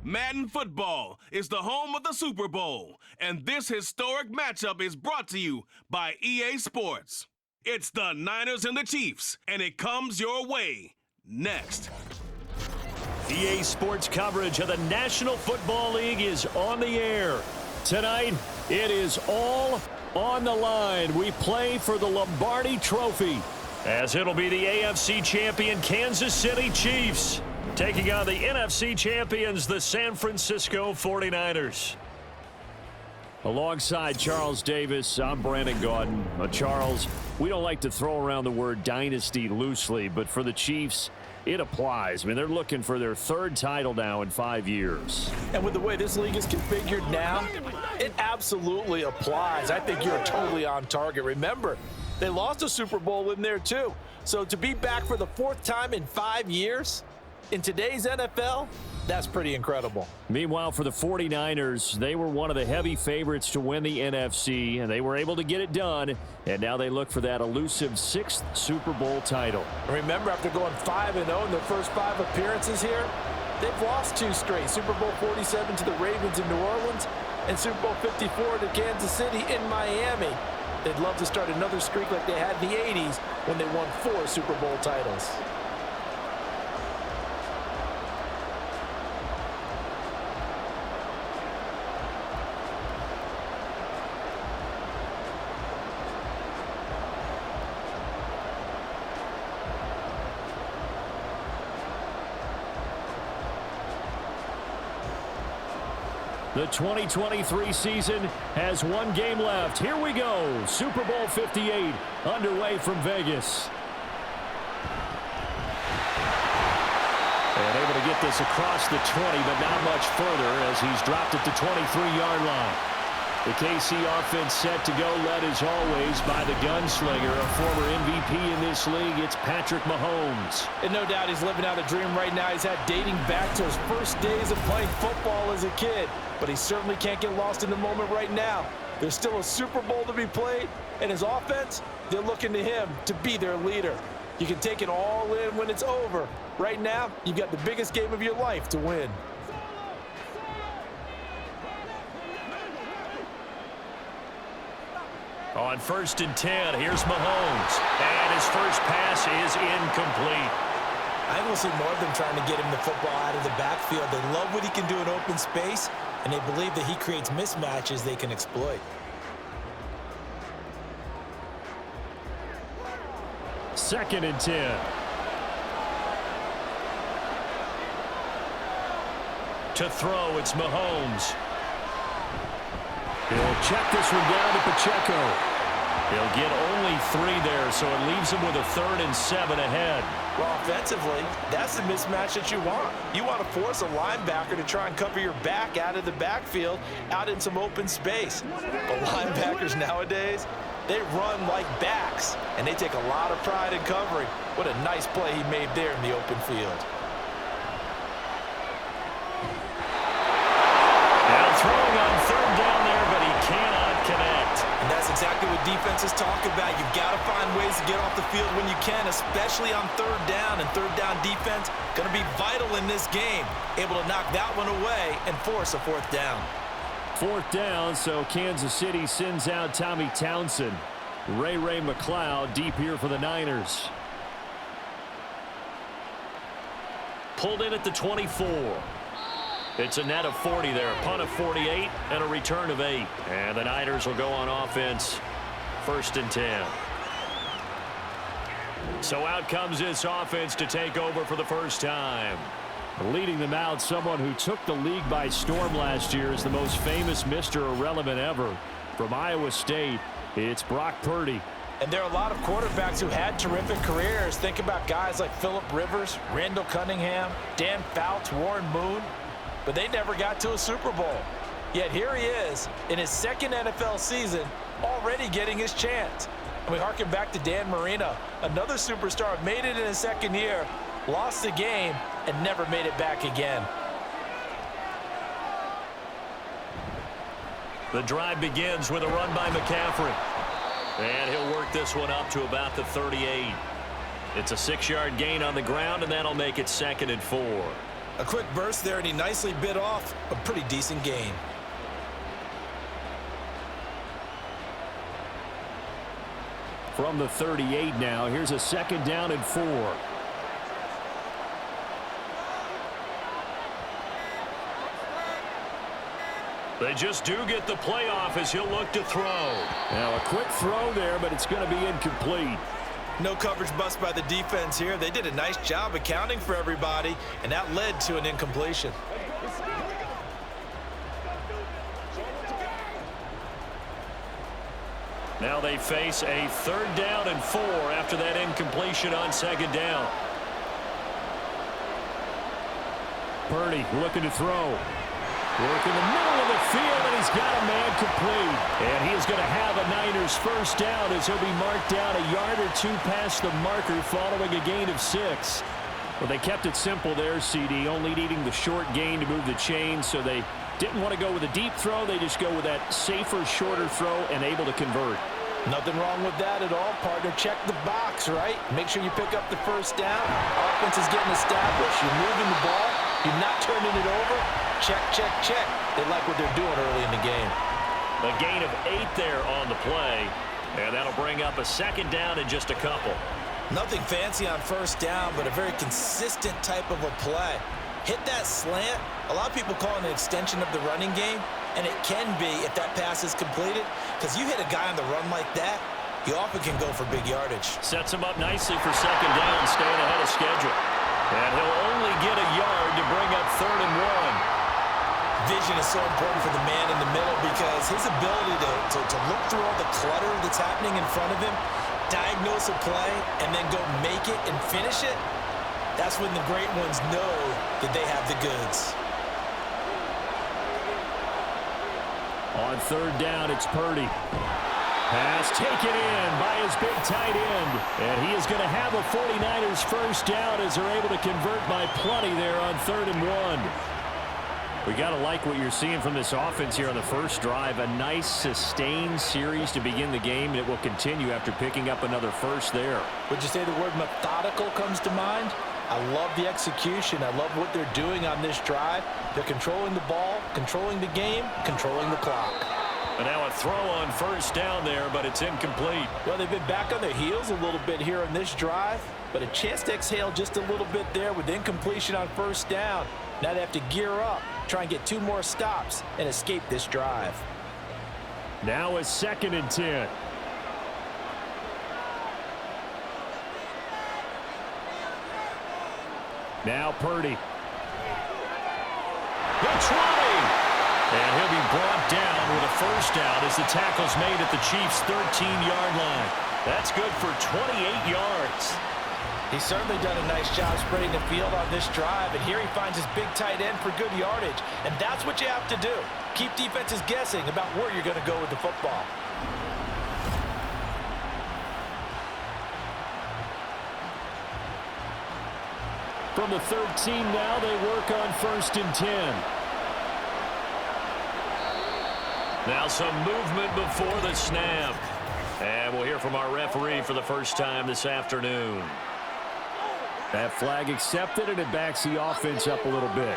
Madden Football is the home of the Super Bowl, and this historic matchup is brought to you by EA Sports. It's the Niners and the Chiefs, and it comes your way next. EA Sports coverage of the National Football League is on the air. Tonight, it is all on the line. We play for the Lombardi Trophy, as it'll be the AFC champion Kansas City Chiefs taking on the NFC champions, the San Francisco 49ers. Alongside Charles Davis, I'm Brandon Gaudin. Charles, we don't like to throw around the word dynasty loosely, but for the Chiefs, it applies. I mean, they're looking for their third title now in 5 years. And with the way this league is configured now, it absolutely applies. I think you're totally on target. Remember, they lost a Super Bowl in there too. So to be back for the fourth time in 5 years in today's NFL, that's pretty incredible. Meanwhile, for the 49ers, they were one of the heavy favorites to win the NFC, and they were able to get it done, and now they look for that elusive 6th Super Bowl title. Remember, after going 5-0 in their first 5 appearances here, they've lost 2 straight. Super Bowl 47 to the Ravens in New Orleans, and Super Bowl 54 to Kansas City in Miami. They'd love to start another streak like they had in the 80s when they won 4 Super Bowl titles. The 2023 season has 1 game left. Here we go. Super Bowl 58 underway from Vegas. And able to get this across the 20, but not much further as he's dropped it to 23-yard line. The KC offense set to go, led as always by the gunslinger, a former MVP in this league. It's Patrick Mahomes. And no doubt he's living out a dream right now. He's had dating back to his first days of playing football as a kid. But he certainly can't get lost in the moment right now. There's still a Super Bowl to be played, and his offense, they're looking to him to be their leader. You can take it all in when it's over. Right now, you've got the biggest game of your life to win. On 1st and 10, here's Mahomes. And his first pass is incomplete. I will see more of them trying to get him the football out of the backfield. They love what he can do in open space, and they believe that he creates mismatches they can exploit. Second and 10. To throw, it's Mahomes. He'll check this one down to Pacheco. He'll get only 3 there, so it leaves him with a 3rd and 7 ahead. Well, offensively, that's the mismatch that you want. You want to force a linebacker to try and cover your back out of the backfield, out in some open space. But linebackers nowadays, they run like backs, and they take a lot of pride in covering. What a nice play he made there in the open field. Now throwing on 3rd down there, but he cannot connect. And that's exactly what defenses talk about. You've got to find ways to get off the field when you can, especially on 3rd down. And 3rd down defense going to be vital in this game. Able to knock that one away and force a 4th down. 4th down, so Kansas City sends out Tommy Townsend. Ray McCloud deep here for the Niners. Pulled in at the 24. It's a net of 40 there, a punt of 48, and a return of 8. And the Niners will go on offense, 1st and 10. So out comes this offense to take over for the first time. Leading them out, someone who took the league by storm last year is the most famous Mr. Irrelevant ever. From Iowa State, it's Brock Purdy. And there are a lot of quarterbacks who had terrific careers. Think about guys like Phillip Rivers, Randall Cunningham, Dan Fouts, Warren Moon. But they never got to a Super Bowl. Yet here he is in his 2nd NFL season, already getting his chance. And we harken back to Dan Marino, another superstar, made it in his 2nd year, lost the game, and never made it back again. The drive begins with a run by McCaffrey. And he'll work this one up to about the 38. It's a 6-yard gain on the ground, and that'll make it 2nd and 4. A quick burst there, and he nicely bit off a pretty decent gain. From the 38 now, here's a 2nd down and 4. They just do get the playoff as he'll look to throw. Now a quick throw there, but it's going to be incomplete. No coverage bust by the defense here. They did a nice job accounting for everybody, and that led to an incompletion. Now they face a 3rd down and 4 after that incompletion on 2nd down. Purdy looking to throw. Work in the middle of the field, and he's got a man complete. And he is going to have a Niners 1st down as he'll be marked down a yard or 2 past the marker following a gain of 6. Well, they kept it simple there, CD, only needing the short gain to move the chain, so they didn't want to go with a deep throw. They just go with that safer, shorter throw and able to convert. Nothing wrong with that at all, partner. Check the box, right? Make sure you pick up the 1st down. Offense is getting established. You're moving the ball. You're not turning it over. Check, check, check. They like what they're doing early in the game. A gain of 8 there on the play, and that'll bring up a 2nd down in just a couple. Nothing fancy on 1st down, but a very consistent type of a play. Hit that slant. A lot of people call it an extension of the running game, and it can be if that pass is completed, because you hit a guy on the run like that, you often can go for big yardage. Sets him up nicely for 2nd down, staying ahead of schedule. And he'll only get a yard to bring up 3rd and 1. Vision is so important for the man in the middle because his ability to look through all the clutter that's happening in front of him, diagnose a play, and then go make it and finish it, that's when the great ones know that they have the goods. On 3rd down, it's Purdy. Pass taken in by his big tight end. And he is going to have a 49ers 1st down as they're able to convert by plenty there on 3rd and 1. We got to like what you're seeing from this offense here on the first drive. A nice sustained series to begin the game, and it will continue after picking up another first there. Would you say the word methodical comes to mind? I love the execution. I love what they're doing on this drive. They're controlling the ball, controlling the game, controlling the clock. And now a throw on 1st down there, but it's incomplete. Well, they've been back on their heels a little bit here on this drive, but a chance to exhale just a little bit there with incompletion on 1st down. Now they have to gear up, try and get 2 more stops, and escape this drive. Now a 2nd and 10. Now Purdy. That's right. And he'll be brought down with a 1st down as the tackle's made at the Chiefs' 13-yard line. That's good for 28 yards. He's certainly done a nice job spreading the field on this drive, and here he finds his big tight end for good yardage. And that's what you have to do. Keep defenses guessing about where you're going to go with the football. From the 13 now, they work on 1st and 10. Now some movement before the snap. And we'll hear from our referee for the first time this afternoon. That flag accepted, and it backs the offense up a little bit.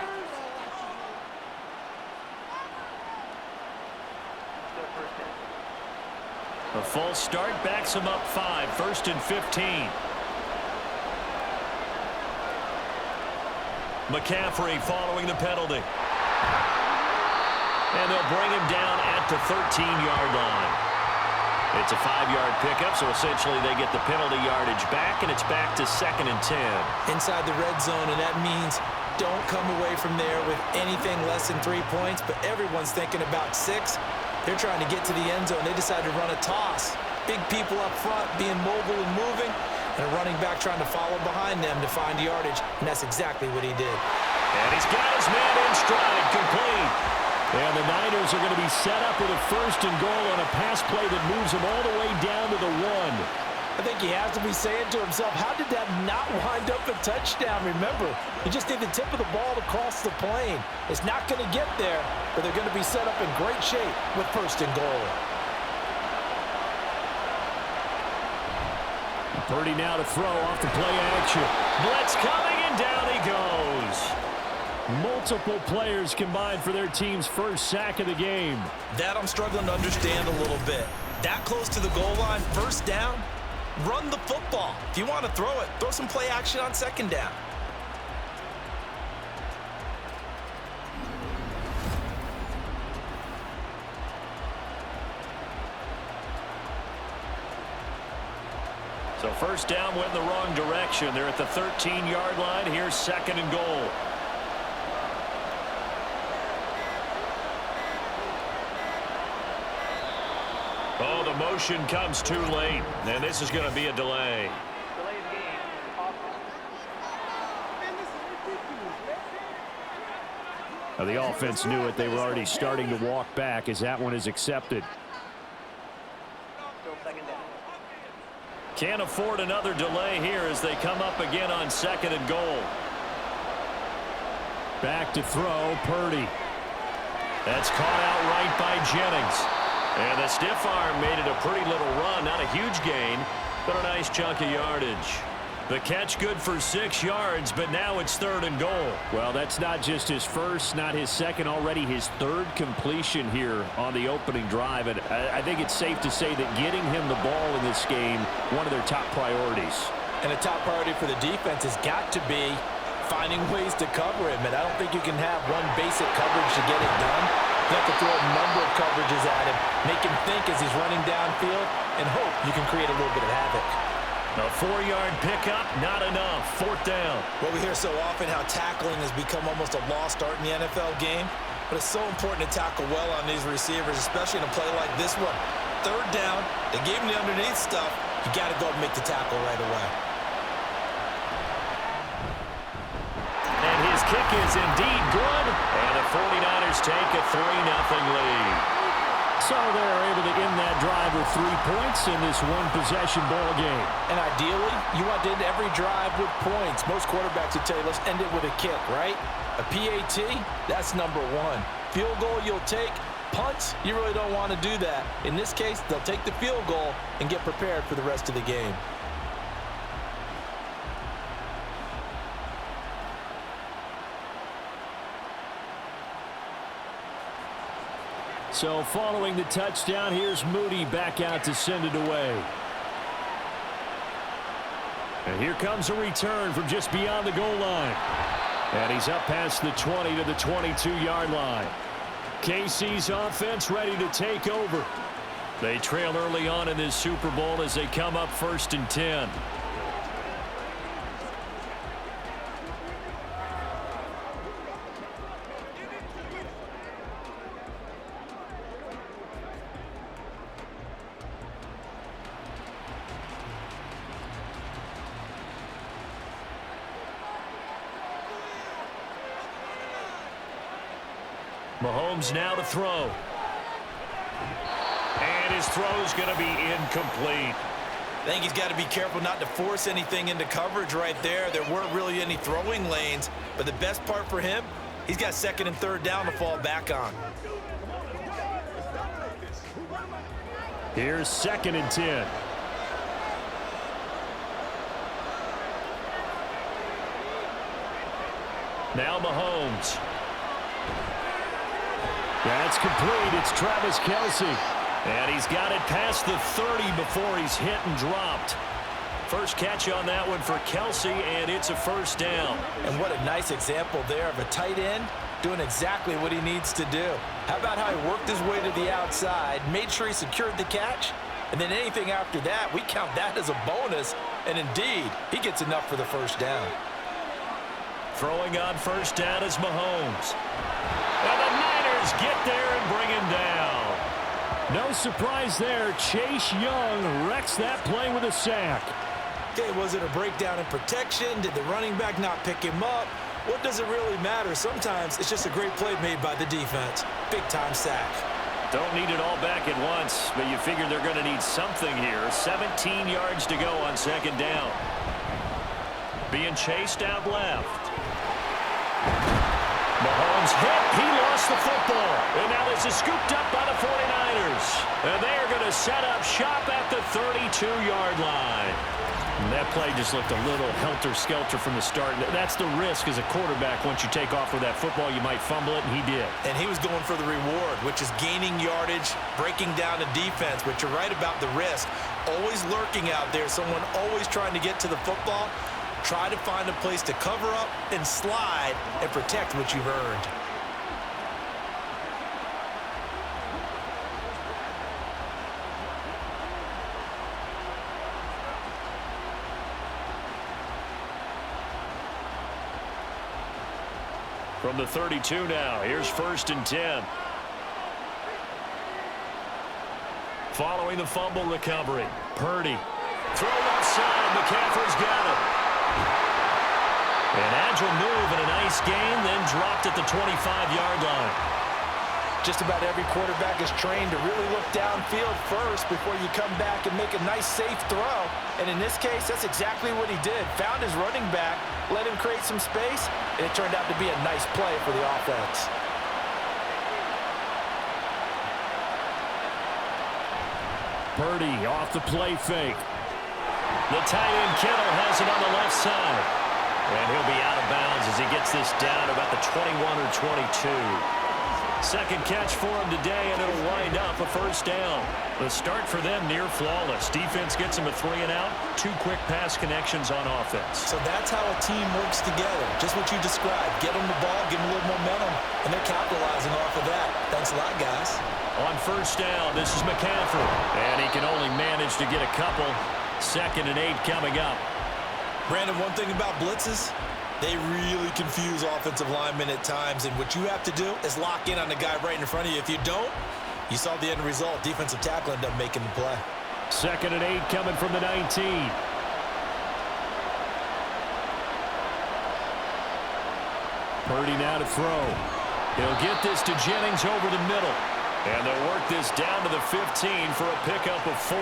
A false start backs him up 5, 1st and 15. McCaffrey following the penalty. And they'll bring him down at the 13-yard line. It's a 5-yard pickup, so essentially they get the penalty yardage back, and it's back to 2nd and 10. Inside the red zone, and that means don't come away from there with anything less than 3 points, but everyone's thinking about 6. They're trying to get to the end zone. They decide to run a toss. Big people up front being mobile and moving, and a running back trying to follow behind them to find yardage, and that's exactly what he did. And he's got his man in stride, complete. And the Niners are going to be set up with a 1st and goal on a pass play that moves them all the way down to the 1. I think he has to be saying to himself, how did that not wind up a touchdown? Remember, you just need the tip of the ball to cross the plane. It's not going to get there, but they're going to be set up in great shape with 1st and goal. Purdy now to throw off the play action. Blitz coming, and down he goes. Multiple players combined for their team's first sack of the game. That I'm struggling to understand a little bit. That close to the goal line, first down, run the football. If you want to throw it, throw some play action on second down. So first down went in the wrong direction. They're at the 13-yard line. Here's second and goal. Oh, the motion comes too late, and this is going to be a delay. Now the offense knew it. They were already starting to walk back as that one is accepted. Can't afford another delay here as they come up again on second and goal. Back to throw, Purdy. That's caught out right by Jennings. And the stiff arm made it a pretty little run. Not a huge gain, but a nice chunk of yardage. The catch good for 6 yards, but now it's third and goal. Well, that's not just his first, not his second, already his third completion here on the opening drive. And I think it's safe to say that getting him the ball in this game, one of their top priorities. And a top priority for the defense has got to be finding ways to cover him. And I don't think you can have one basic coverage to get it done. You have to throw a number of coverages at him, make him think as he's running downfield, and hope you can create a little bit of havoc. A 4-yard pickup, not enough. Fourth down. Well, we hear so often how tackling has become almost a lost art in the NFL game, but it's so important to tackle well on these receivers, especially in a play like this one. Third down, they gave him the underneath stuff. You got to go and make the tackle right away. And his kick is indeed good, and the 49ers take a 3-0 lead. So they're able to end that drive with 3 points in this one-possession ball game. And ideally, you want to end every drive with points. Most quarterbacks would tell you, let's end it with a kick, right? A PAT, that's number 1. Field goal you'll take. Punts, you really don't want to do that. In this case, they'll take the field goal and get prepared for the rest of the game. So following the touchdown, here's Moody back out to send it away. And here comes a return from just beyond the goal line. And he's up past the 20 to the 22-yard line. KC's offense ready to take over. They trail early on in this Super Bowl as they come up 1st and 10. Mahomes now to throw. And his throw's going to be incomplete. I think he's got to be careful not to force anything into coverage right there. There weren't really any throwing lanes, but the best part for him, he's got second and third down to fall back on. Here's 2nd and 10. Now Mahomes. That's complete. It's Travis Kelce. And he's got it past the 30 before he's hit and dropped. First catch on that one for Kelce, and it's a first down. And what a nice example there of a tight end doing exactly what he needs to do. How about how he worked his way to the outside, made sure he secured the catch, and then anything after that, we count that as a bonus. And indeed, he gets enough for the first down. Throwing on first down is Mahomes. And the Niners get there and bring him down. No surprise there. Chase Young wrecks that play with a sack. Okay, was it a breakdown in protection? Did the running back not pick him up? What does it really matter? Sometimes it's just a great play made by the defense. Big-time sack. Don't need it all back at once, but you figure they're going to need something here. 17 yards to go on second down. Being chased out left. Mahomes hit. He lost the football. And now this is scooped up by the 49ers. And they are going to set up shop at the 32-yard line. And that play just looked a little helter-skelter from the start. That's the risk as a quarterback. Once you take off with that football, you might fumble it, and he did. And he was going for the reward, which is gaining yardage, breaking down the defense. But you're right about the risk. Always lurking out there, someone always trying to get to the football. Try to find a place to cover up and slide and protect what you've earned. From the 32 now, here's 1st and 10. Following the fumble recovery, Purdy. Throw left side, McCaffrey's got it. An agile move and a nice gain, then dropped at the 25-yard line. Just about every quarterback is trained to really look downfield first before you come back and make a nice, safe throw. And in this case, that's exactly what he did. Found his running back, let him create some space, and it turned out to be a nice play for the offense. Purdy off the play fake. The tight end Kittle has it on the left side. And he'll be out of bounds as he gets this down about the 21 or 22. Second catch for him today, and it'll wind up a 1st down. The start for them near flawless. Defense gets them a 3-and-out. 2 quick pass connections on offense. So that's how a team works together. Just what you described. Get them the ball, give them a little momentum, and they're capitalizing off of that. Thanks a lot, guys. On 1st down, this is McCaffrey. And he can only manage to get a couple. 2nd and 8 coming up. Brandon, one thing about blitzes, they really confuse offensive linemen at times, and what you have to do is lock in on the guy right in front of you. If you don't, you saw the end result. Defensive tackle ended up making the play. 2nd and 8 coming from the 19. Purdy now to throw. He'll get this to Jennings over the middle. And they'll work this down to the 15 for a pickup of 4.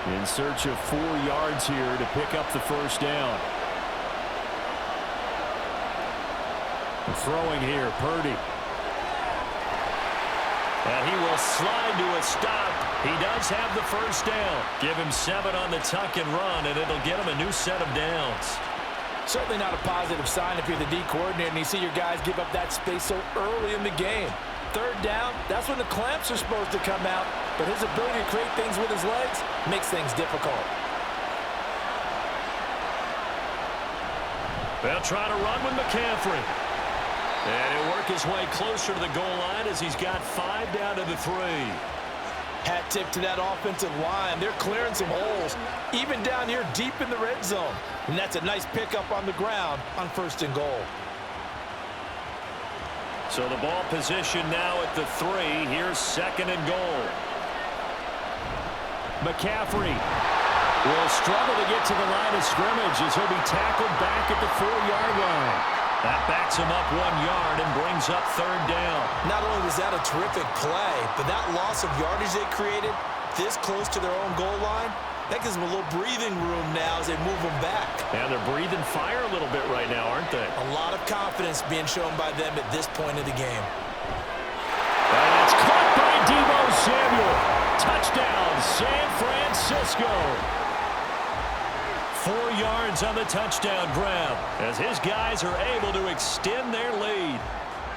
In search of 4 yards here to pick up the 1st down. Throwing here, Purdy. And he will slide to a stop. He does have the 1st down. Give him 7 on the tuck and run, and it'll get him a new set of downs. Certainly not a positive sign if you're the D coordinator and you see your guys give up that space so early in the game. 3rd down, that's when the clamps are supposed to come out, but his ability to create things with his legs makes things difficult. They'll try to run with McCaffrey. And he'll work his way closer to the goal line as he's got 5 down to the 3. Hat tip to that offensive line. They're clearing some holes, even down here deep in the red zone. And that's a nice pickup on the ground on 1st and goal. So the ball position now at the 3. Here's 2nd and goal. McCaffrey will struggle to get to the line of scrimmage as he'll be tackled back at the 4-yard line. That backs him up 1 yard and brings up 3rd down. Not only was that a terrific play, but that loss of yardage they created this close to their own goal line, that gives them a little breathing room now as they move them back. And they're breathing fire a little bit right now, aren't they? A lot of confidence being shown by them at this point of the game. And it's caught by Deebo Samuel. Touchdown, San Francisco. 4 yards on the touchdown grab as his guys are able to extend their lead.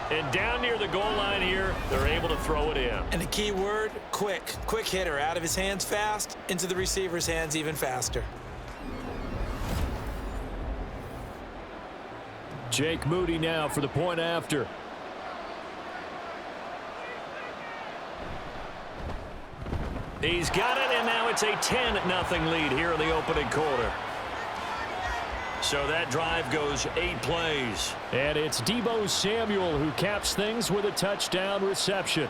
And down near the goal line here, they're able to throw it in. And the key word, quick. Quick hitter, out of his hands fast, into the receiver's hands even faster. Jake Moody now for the point after. He's got it, and now it's a 10-0 lead here in the opening quarter. So that drive goes 8 plays. And it's Deebo Samuel who caps things with a touchdown reception.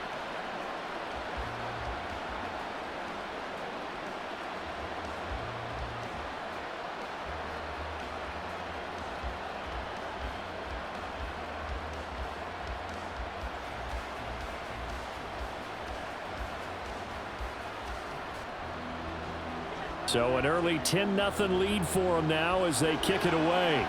So an early 10-0 lead for them now as they kick it away.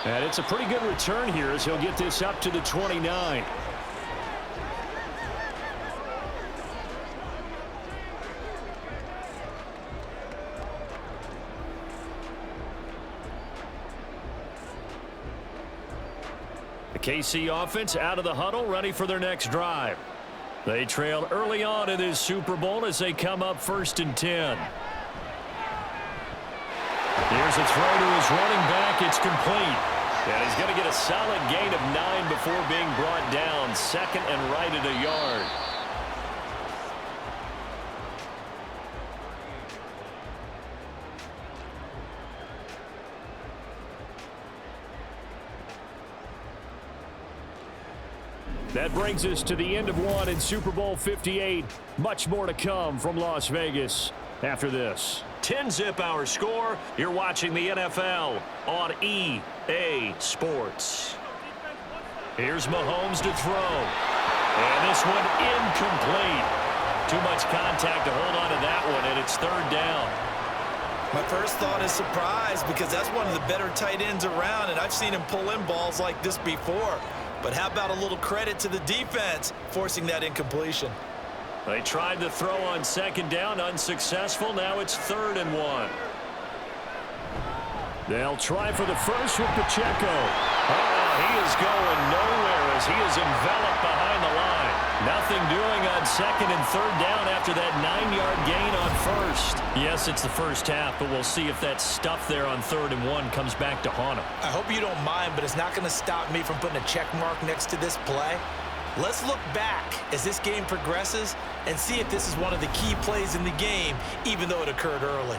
And it's a pretty good return here as he'll get this up to the 29. The KC offense out of the huddle, ready for their next drive. They trailed early on in this Super Bowl as they come up 1st and 10. Here's a throw to his running back. It's complete. And he's going to get a solid gain of 9 before being brought down. 2nd and right at a yard. That brings us to the end of one in Super Bowl 58. Much more to come from Las Vegas after this. 10-zip our score. You're watching the NFL on EA Sports. Here's Mahomes to throw. And this one incomplete. Too much contact to hold on to that one, and it's 3rd down. My first thought is surprise because that's one of the better tight ends around, and I've seen him pull in balls like this before. But how about a little credit to the defense forcing that incompletion? They tried to throw on 2nd down, unsuccessful. Now it's 3rd and 1. They'll try for the first with Pacheco. He is going nowhere as he is enveloped behind the line. Nothing doing on 2nd and 3rd down after that 9-yard gain on 1st. Yes, it's the first half, but we'll see if that stuff there on 3rd and 1 comes back to haunt him. I hope you don't mind, but it's not going to stop me from putting a check mark next to this play. Let's look back as this game progresses and see if this is one of the key plays in the game, even though it occurred early.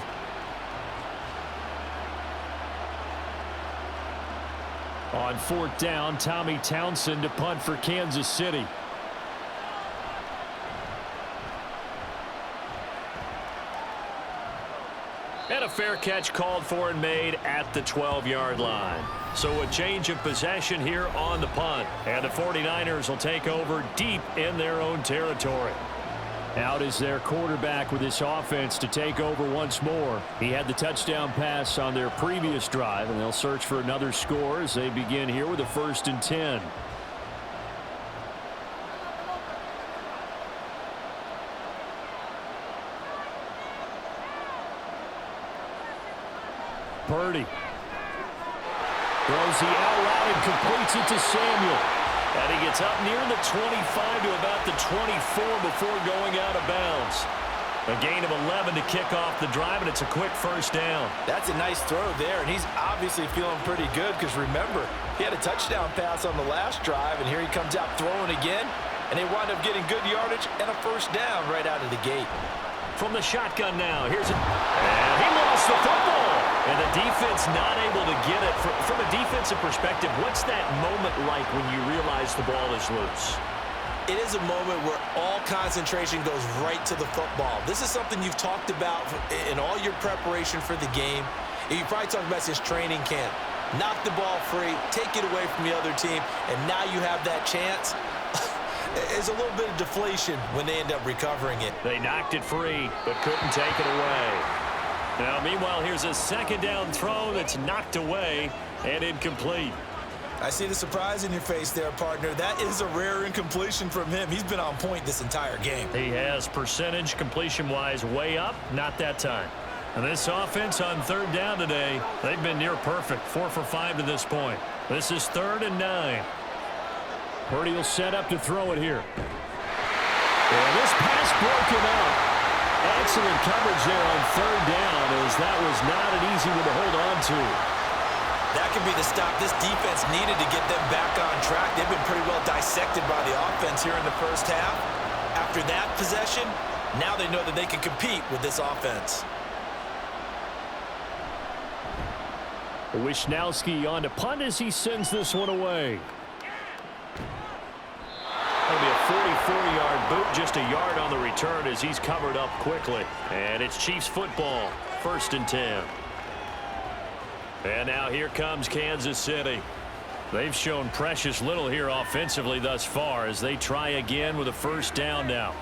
On 4th down, Tommy Townsend to punt for Kansas City. And a fair catch called for and made at the 12-yard line. So a change of possession here on the punt. And the 49ers will take over deep in their own territory. Out is their quarterback with this offense to take over once more. He had the touchdown pass on their previous drive, and they'll search for another score as they begin here with a 1st and 10. Parity throws the out route and completes it to Samuel. And he gets up near the 25 to about the 24 before going out of bounds. A gain of 11 to kick off the drive, and it's a quick 1st down. That's a nice throw there, and he's obviously feeling pretty good because, remember, he had a touchdown pass on the last drive, and here he comes out throwing again, and they wind up getting good yardage and a 1st down right out of the gate. From the shotgun now, here's it. And he lost the football. And the defense not able to get it. From a defensive perspective, what's that moment like when you realize the ball is loose? It is a moment where all concentration goes right to the football. This is something you've talked about in all your preparation for the game. You probably talked about this training camp. Knock the ball free, take it away from the other team, and now you have that chance. There's a little bit of deflation when they end up recovering it. They knocked it free, but couldn't take it away. Now, meanwhile, here's a 2nd down throw that's knocked away and incomplete. I see the surprise in your face there, partner. That is a rare incompletion from him. He's been on point this entire game. He has percentage completion-wise way up, not that time. And this offense on 3rd down today, they've been near perfect, 4 for 5 to this point. This is 3rd and 9. Purdy will set up to throw it here. And this pass broken up. Excellent coverage there on 3rd down, as that was not an easy one to hold on to. That could be the stop this defense needed to get them back on track. They've been pretty well dissected by the offense here in the first half. After that possession, now they know that they can compete with this offense. Wishnowski on to punt as he sends this one away. That'll be a 44-yard boot, just a yard on the return as he's covered up quickly. And it's Chiefs football, 1st and 10. And now here comes Kansas City. They've shown precious little here offensively thus far as they try again with a 1st down now.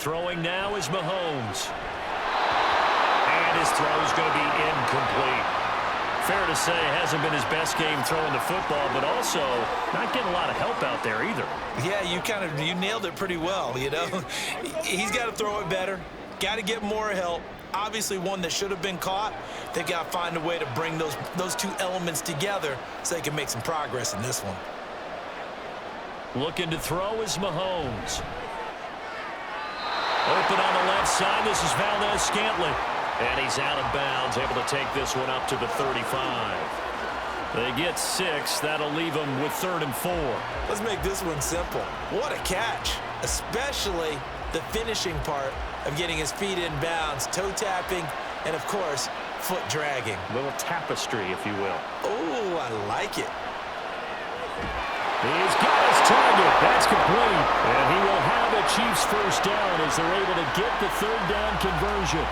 Throwing now is Mahomes. And his throw is going to be incomplete. Fair to say, hasn't been his best game throwing the football, but also not getting a lot of help out there either. Yeah, you nailed it pretty well, you know. He's got to throw it better, got to get more help. Obviously one that should have been caught. They got to find a way to bring those two elements together so they can make some progress in this one. Looking to throw is Mahomes. Open on the left side, this is Valdez-Scantling. And he's out of bounds, able to take this one up to the 35. They get 6. That'll leave them with 3rd and 4. Let's make this one simple. What a catch, especially the finishing part of getting his feet in bounds, toe tapping, and, of course, foot dragging. A little tapestry, if you will. Oh, I like it. He's got his target. That's complete. And he will have a Chiefs first down as they're able to get the 3rd down conversion.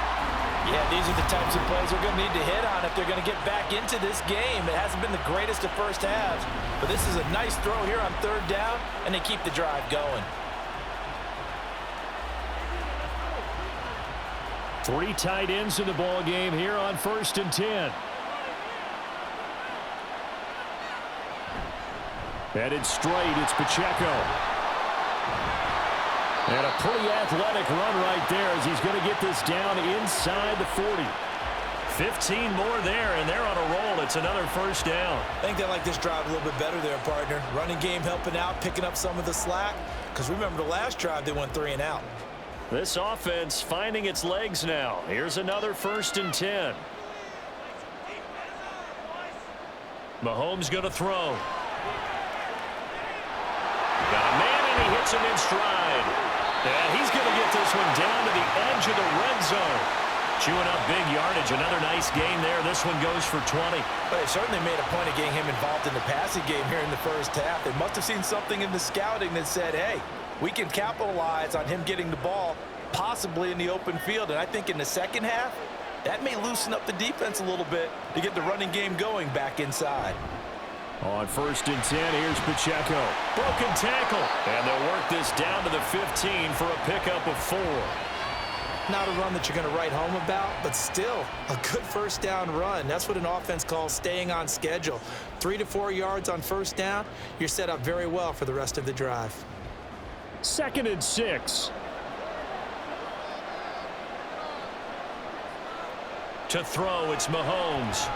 Yeah, these are the types of plays they're going to need to hit on if they're going to get back into this game. It hasn't been the greatest of first halves, but this is a nice throw here on 3rd down, and they keep the drive going. 3 tight ends in the ball game here on 1st and 10. Headed straight, it's Pacheco. And a pretty athletic run right there as he's going to get this down inside the 40. 15 more there, and they're on a roll. It's another first down. I think they like this drive a little bit better there, partner. Running game helping out, picking up some of the slack. Because remember the last drive, they went 3 and out. This offense finding its legs now. Here's another 1st and 10. Mahomes going to throw. Got a man, and he hits him in stride. And he's going to get this one down to the edge of the red zone. Chewing up big yardage. Another nice gain there. This one goes for 20. But they certainly made a point of getting him involved in the passing game here in the first half. They must have seen something in the scouting that said, hey, we can capitalize on him getting the ball possibly in the open field. And I think in the second half, that may loosen up the defense a little bit to get the running game going back inside. On 1st and 10, here's Pacheco. Broken tackle. And they'll work this down to the 15 for a pickup of 4. Not a run that you're going to write home about, but still a good first down run. That's what an offense calls staying on schedule. 3 to 4 yards on first down, you're set up very well for the rest of the drive. 2nd and 6. To throw, it's Mahomes.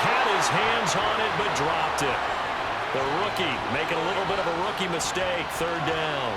Had his hands on it, but dropped it. The rookie making a little bit of a rookie mistake. 3rd down.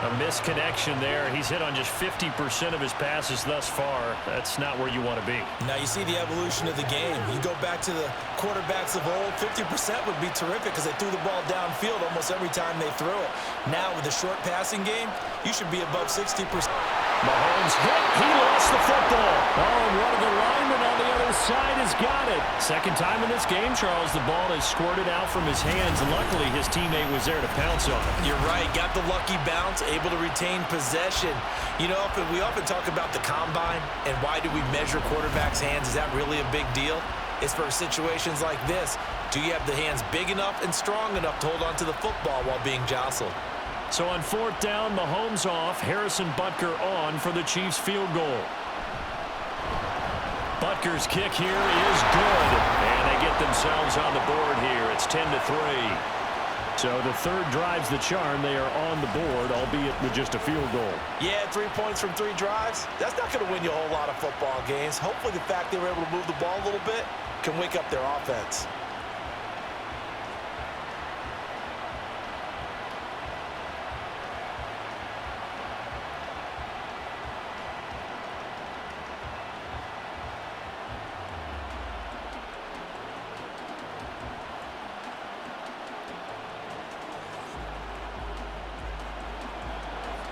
A misconnection there. He's hit on just 50% of his passes thus far. That's not where you want to be. Now you see the evolution of the game. You go back to the quarterbacks of old, 50% would be terrific because they threw the ball downfield almost every time they threw it. Now with the short passing game, you should be above 60%. Mahomes hit. He lost the football. Oh, and one of the linemen on the other side has got it. Second time in this game, Charles, the ball has squirted out from his hands, and luckily his teammate was there to pounce on it. You're right. Got the lucky bounce, able to retain possession. You know, we often talk about the combine and why do we measure quarterbacks' hands? Is that really a big deal? It's for situations like this. Do you have the hands big enough and strong enough to hold on to the football while being jostled? So on 4th down, Mahomes off, Harrison Butker on for the Chiefs field goal. Butker's kick here is good, and they get themselves on the board here. It's 10-3. So the 3rd drive's the charm. They are on the board, albeit with just a field goal. Yeah, 3 points from 3 drives. That's not going to win you a whole lot of football games. Hopefully the fact they were able to move the ball a little bit can wake up their offense.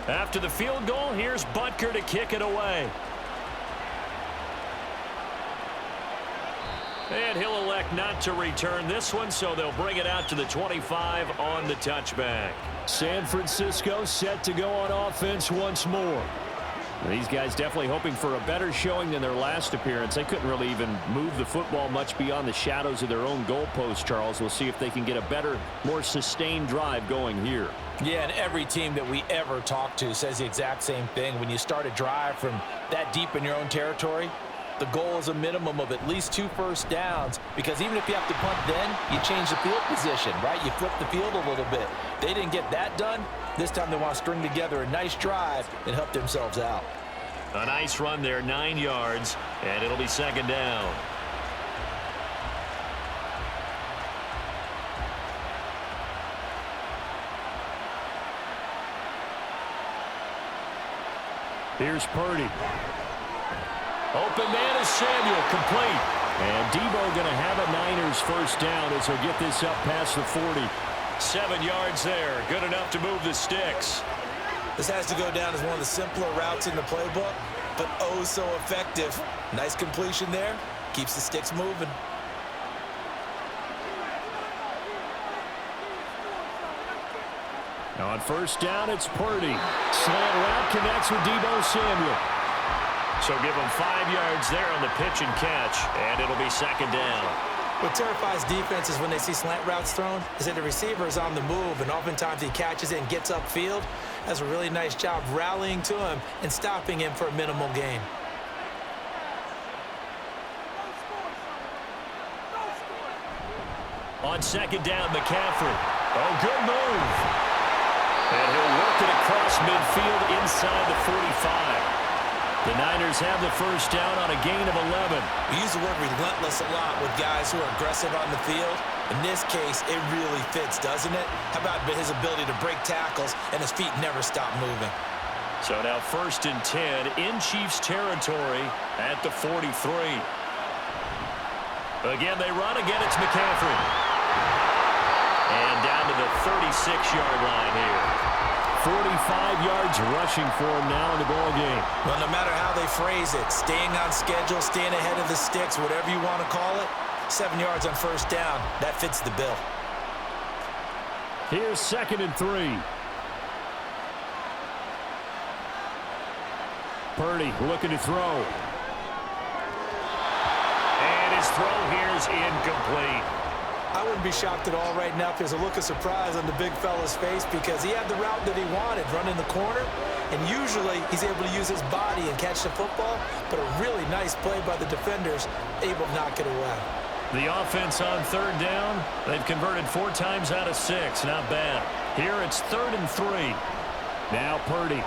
After the field goal, here's Butker to kick it away. And he'll elect not to return this one, so they'll bring it out to the 25 on the touchback. San Francisco set to go on offense once more. These guys definitely hoping for a better showing than their last appearance. They couldn't really even move the football much beyond the shadows of their own goalpost, Charles. We'll see if they can get a better, more sustained drive going here. Yeah, and every team that we ever talk to says the exact same thing. When you start a drive from that deep in your own territory, the goal is a minimum of at least 2 first downs, because even if you have to punt then, you change the field position, right? You flip the field a little bit. They didn't get that done. This time they want to string together a nice drive and help themselves out. A nice run there, 9 yards, and it'll be second down. Here's Parity. Open man is Samuel, complete. And Debo going to have a Niners first down as he'll get this up past the 40. 7 yards there, good enough to move the sticks. This has to go down as one of the simpler routes in the playbook, but oh so effective. Nice completion there, keeps the sticks moving. Now on first down, it's Parity. Slant route connects with Debo Samuel. So give him 5 yards there on the pitch and catch, and it'll be second down. What terrifies defenses when they see slant routes thrown is that the receiver is on the move, and oftentimes he catches it and gets upfield. Does a really nice job rallying to him and stopping him for a minimal gain. On second down, McCaffrey. Oh, good move. And he'll work it across midfield inside the 45. The Niners have the first down on a gain of 11. We use the word relentless a lot with guys who are aggressive on the field. In this case, it really fits, doesn't it? How about his ability to break tackles and his feet never stop moving? So now first and 10 in Chiefs territory at the 43. Again, they run. Again, it's McCaffrey. And down to the 36-yard line here. 45 yards rushing for him now in the ball game. Well, no matter how they phrase it, staying on schedule, staying ahead of the sticks, whatever you want to call it, 7 yards on first down, that fits the bill. Here's second and 3. Purdy looking to throw. And his throw here is incomplete. I wouldn't be shocked at all right now if there's a look of surprise on the big fella's face, because he had the route that he wanted, running the corner, and usually he's able to use his body and catch the football, but a really nice play by the defenders, able to knock it away. The offense on third down, they've converted 4 times out of 6. Not bad. Here it's 3rd and 3. Now Purdy.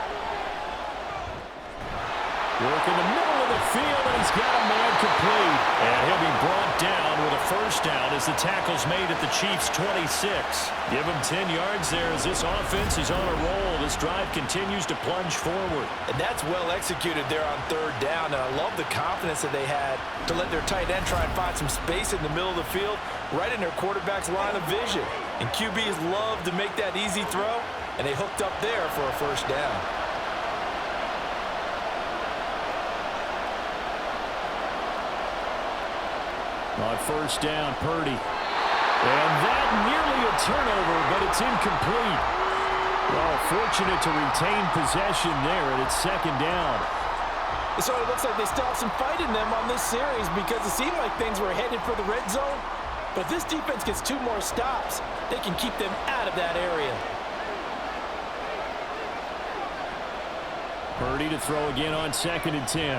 Work in the middle of the field, and he's got a man complete. And he'll be brought down with a first down as the tackle's made at the Chiefs' 26. Give him 10 yards there as this offense is on a roll. This drive continues to plunge forward. And that's well executed there on third down. And I love the confidence that they had to let their tight end try and find some space in the middle of the field, right in their quarterback's line of vision. And QBs love to make that easy throw, and they hooked up there for a first down. On first down, Purdy. And that nearly a turnover, but it's incomplete. Well, fortunate to retain possession there, and it's second down. It sort of looks like they still have some fight in them on this series, because it seemed like things were headed for the red zone. But this defense gets 2 more stops. They can keep them out of that area. Purdy to throw again on second and 10.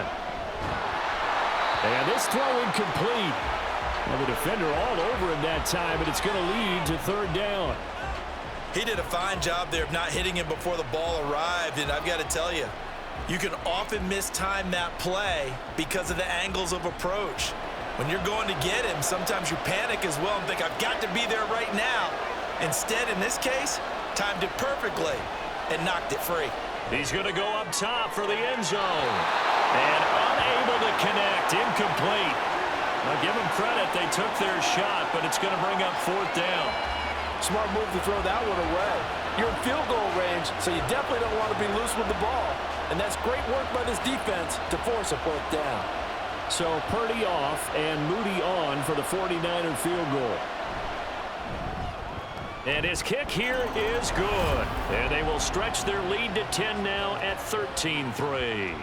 And this throw incomplete. Well, the defender all over him that time, but it's going to lead to third down. He did a fine job there of not hitting him before the ball arrived, and I've got to tell you, you can often mistime that play because of the angles of approach. When you're going to get him, sometimes you panic as well and think, I've got to be there right now. Instead, in this case, timed it perfectly and knocked it free. He's going to go up top for the end zone. And unable to connect, incomplete. Now give them credit, they took their shot, but it's going to bring up 4th down. Smart move to throw that one away. You're in field goal range, so you definitely don't want to be loose with the ball. And that's great work by this defense to force a 4th down. So Purdy off and Moody on for the 49er field goal. And his kick here is good. And they will stretch their lead to 10 now at 13-3.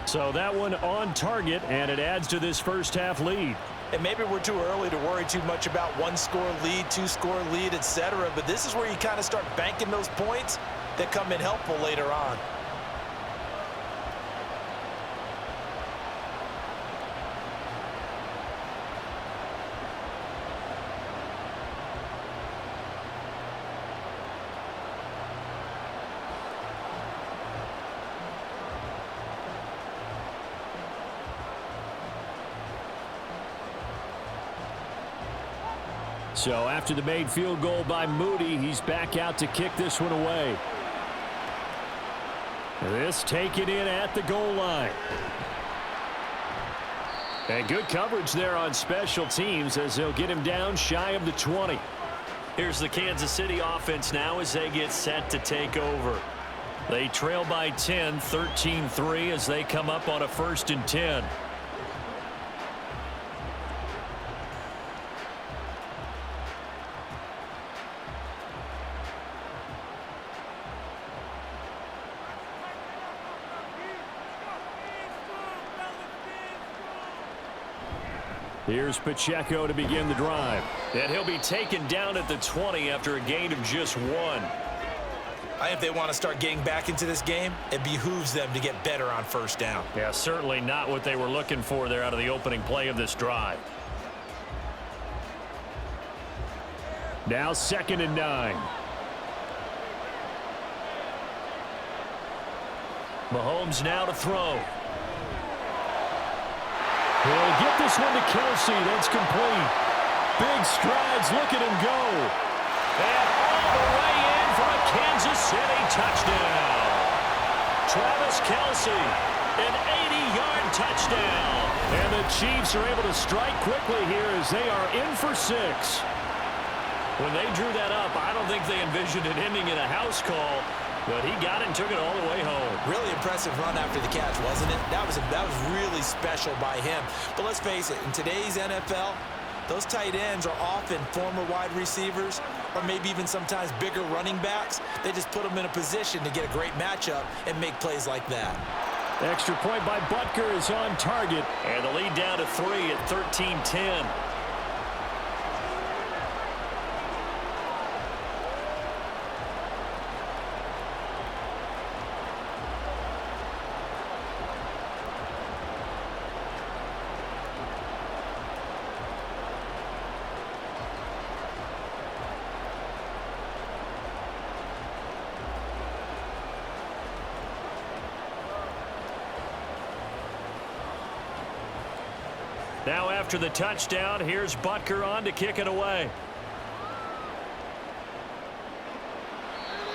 So that one on target, and it adds to this first half lead. And maybe we're too early to worry too much about one-score lead, two-score lead, etc. But this is where you kind of start banking those points that come in helpful later on. So after the made field goal by Moody, he's back out to kick this one away. This taken in at the goal line. And good coverage there on special teams as they'll get him down shy of the 20. Here's the Kansas City offense now as they get set to take over. They trail by 10, 13-3 as they come up on a 1st and 10. Here's Pacheco to begin the drive. And he'll be taken down at the 20 after a gain of just 1. I think if they want to start getting back into this game, it behooves them to get better on 1st down. Yeah, certainly not what they were looking for there out of the opening play of this drive. Now 2nd and 9. Mahomes now to throw. He'll get this one to Kelsey. That's complete. Big strides. Look at him go. And all the way in for a Kansas City touchdown. Travis Kelsey, an 80-yard touchdown. And the Chiefs are able to strike quickly here as they are in for 6. When they drew that up, I don't think they envisioned it ending in a house call. But he got it and took it all the way home. Really impressive run after the catch, wasn't it? That was really special by him. But let's face it, in today's NFL, those tight ends are often former wide receivers or maybe even sometimes bigger running backs. They just put them in a position to get a great matchup and make plays like that. Extra point by Butker is on target. And the lead down to 3 at 13-10. Now after the touchdown, here's Butker on to kick it away.